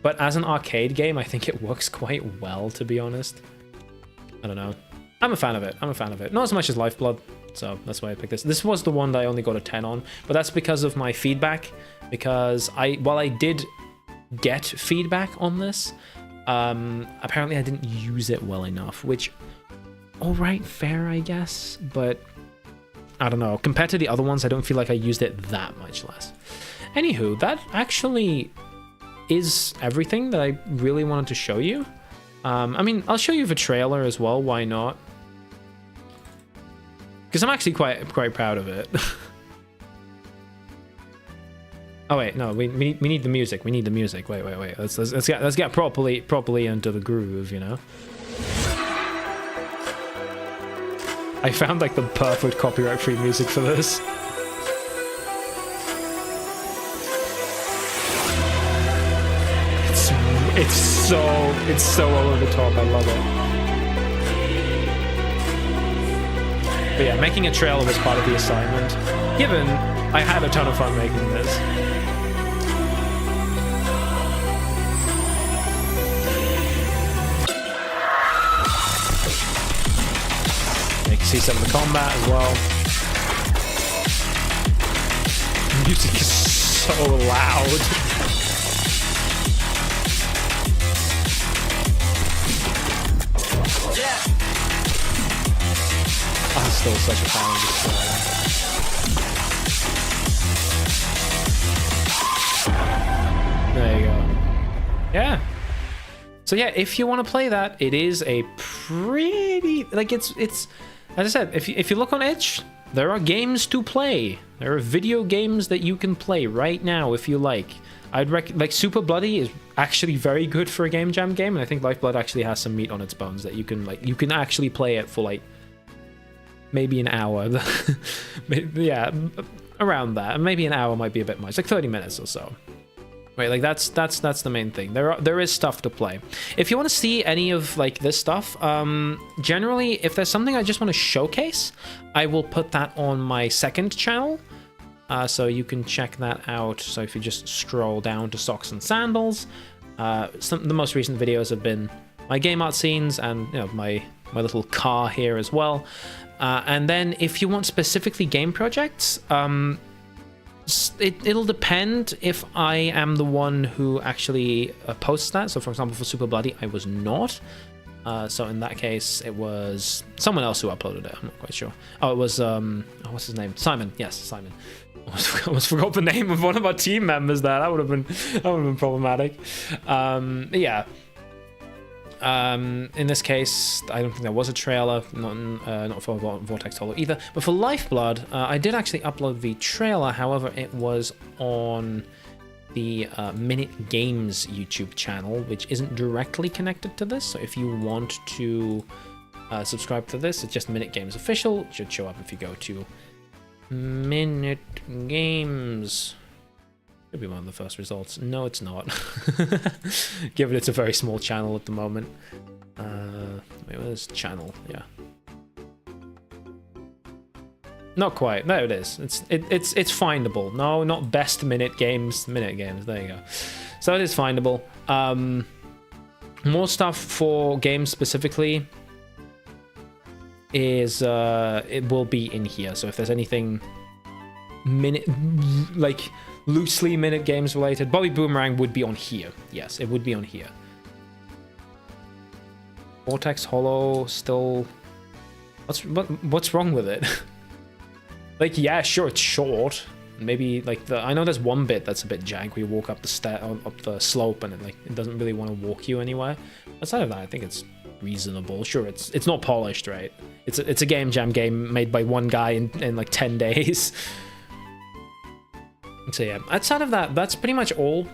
But as an arcade game, I think it works quite well, to be honest. I don't know. I'm a fan of it. Not as much as Lifeblood, so that's why I picked this. This was the one that I only got a 10 on, but that's because of my feedback. Because while I did get feedback on this, apparently I didn't use it well enough, which, alright, fair, I guess, but I don't know. Compared to the other ones, I don't feel like I used it that much less. Anywho, that actually is everything that I really wanted to show you. I mean, I'll show you the trailer as well, why not? Because I'm actually quite proud of it. Oh wait, no, we need the music. We need the music. Wait. Let's get properly into the groove, you know. I found like the perfect copyright-free music for this. It's so over the top. I love it. But yeah, making a trailer was part of the assignment, given I had a ton of fun making this. You can see some of the combat as well. The music is so loud. I'm still such a fan of this trailer. There you go. Yeah. So yeah, if you want to play that, it is a pretty, like, it's as I said, if you look on Itch, there are games to play. There are video games that you can play right now if you like. I'd like Super Bloody is actually very good for a Game Jam game, and I think Lifeblood actually has some meat on its bones that you can actually play it for like maybe an hour. Yeah, around that. Maybe an hour might be a bit much, like 30 minutes or so. Right, like that's the main thing. There is stuff to play. If you want to see any of like this stuff, generally, if there's something I just want to showcase, I will put that on my second channel. So you can check that out. So if you just scroll down to Socks and Sandals, the most recent videos have been my game art scenes and my little car here as well. And then if you want specifically game projects, it'll depend if I am the one who actually posts that. So for example, for Super Bloody, I was not. So in that case, it was someone else who uploaded it. I'm not quite sure. Oh, it was, what's his name? Simon. Yes, Simon. I almost forgot the name of one of our team members there. That would have been problematic. Yeah. In this case, I don't think there was a trailer, not for Vortex Hollow either. But for Lifeblood, I did actually upload the trailer. However, it was on the Minute Games YouTube channel, which isn't directly connected to this. So if you want to subscribe to this, it's just Minute Games Official. It should show up if you go to Minute Games. Could be one of the first results. No, it's not. Given it's a very small channel at the moment. Wait, where's channel? Yeah. Not quite. There it is. It's findable. No, not best Minute Games. Minute Games. There you go. So it is findable. More stuff for games specifically is it will be in here. So if there's anything loosely Minute Games related, Bobby Boomerang would be on here. Yes, it would be on here. Vortex Hollow still. What's wrong with it? Like, yeah, sure, it's short. Maybe like I know there's one bit that's a bit jank where you walk up the slope and it doesn't really want to walk you anywhere. Aside of that, I think it's reasonable. Sure, it's not polished, right? It's a Game Jam game made by one guy in like 10 days. So yeah, outside of that, that's pretty much all.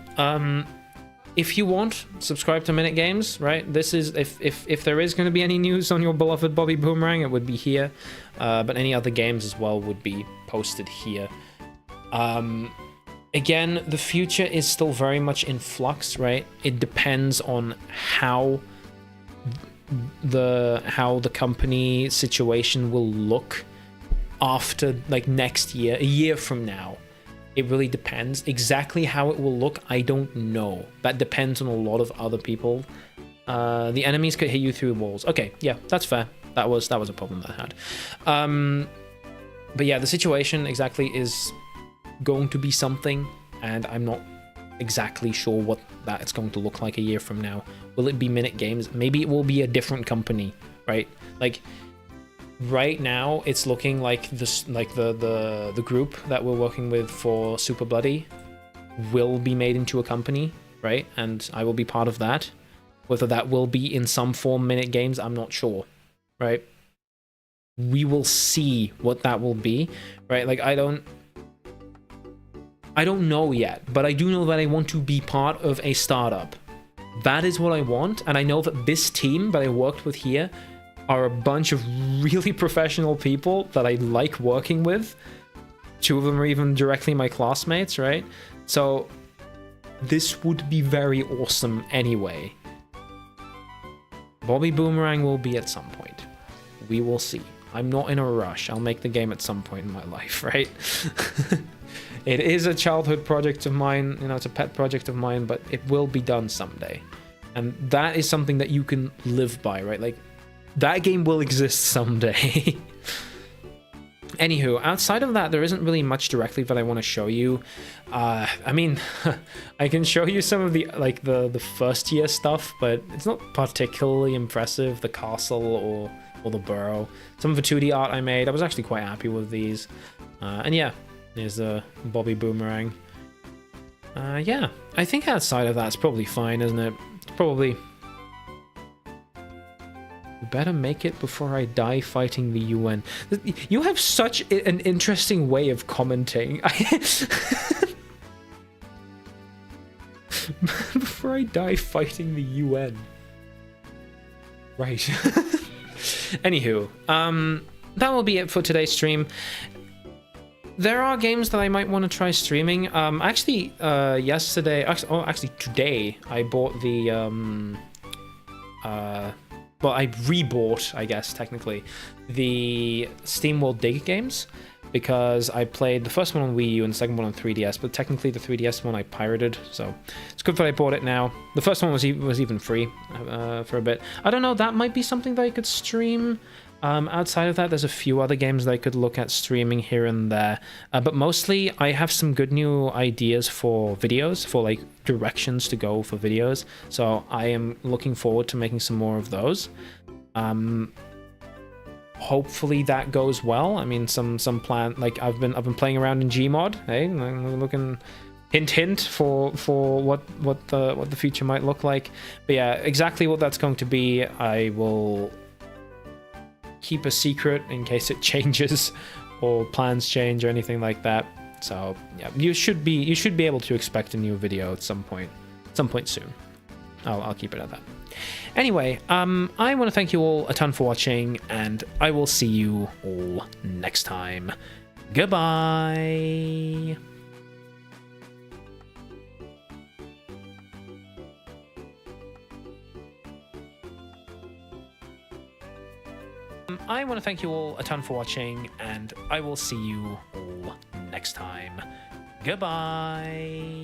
If you want, subscribe to Minute Games, right? This is if there is going to be any news on your beloved Bobby Boomerang, it would be here. But any other games as well would be posted here. Again, the future is still very much in flux, right? It depends on how the company situation will look after like next year, a year from now. It really depends. Exactly how it will look, I don't know. That depends on a lot of other people. The enemies could hit you through walls. Okay, yeah, that's fair. That was a problem that I had. But yeah, the situation exactly is going to be something, and I'm not exactly sure what that's going to look like a year from now. Will it be Minute Games? Maybe it will be a different company, right? Like right now, it's looking like this, like the group that we're working with for Super Bloody will be made into a company, right? And I will be part of that. Whether that will be in some form Minute Games, I'm not sure, right? We will see what that will be, right? Like I don't know yet, but I do know that I want to be part of a startup. That is what I want, and I know that this team that I worked with here are a bunch of really professional people that I like working with. 2 of them are even directly my classmates, right? So this would be very awesome anyway. Bobby Boomerang will be at some point. We will see. I'm not in a rush. I'll make the game at some point in my life, right? It is a childhood project of mine, you know, it's a pet project of mine, but it will be done someday. And that is something that you can live by, right? Like, that game will exist someday. Anywho, outside of that, there isn't really much directly that I want to show you. I mean, I can show you some of the, like, the first year stuff, but it's not particularly impressive, the castle or the burrow. Some of the 2D art I made, I was actually quite happy with these. And yeah, there's a Bobby Boomerang. Yeah, I think outside of that, it's probably fine, isn't it? It's probably... Better make it before I die fighting the UN. You have such an interesting way of commenting. Before I die fighting the UN. Right. Anywho, that will be it for today's stream. There are games that I might want to try streaming. Actually, today, I bought the, well, I rebought, I guess, technically, the SteamWorld Dig games, because I played the first one on Wii U and the second one on 3DS, but technically the 3DS one I pirated, so it's good that I bought it now. The first one was even free for a bit. I don't know, that might be something that I could stream. Outside of that, there's a few other games that I could look at streaming here and there. But mostly, I have some good new ideas for videos, for like directions to go for videos. So I am looking forward to making some more of those. Hopefully that goes well. I mean, some plan, like I've been playing around in Gmod. Hey, I'm looking hint for what the future might look like. But yeah, exactly what that's going to be, I will keep a secret in case it changes or plans change or anything like that. So yeah, you should be able to expect a new video at some point soon. I'll keep it at that. Anyway, I want to thank you all a ton for watching, and I will see you all next time. Goodbye. I want to thank you all a ton for watching, and I will see you all next time. Goodbye.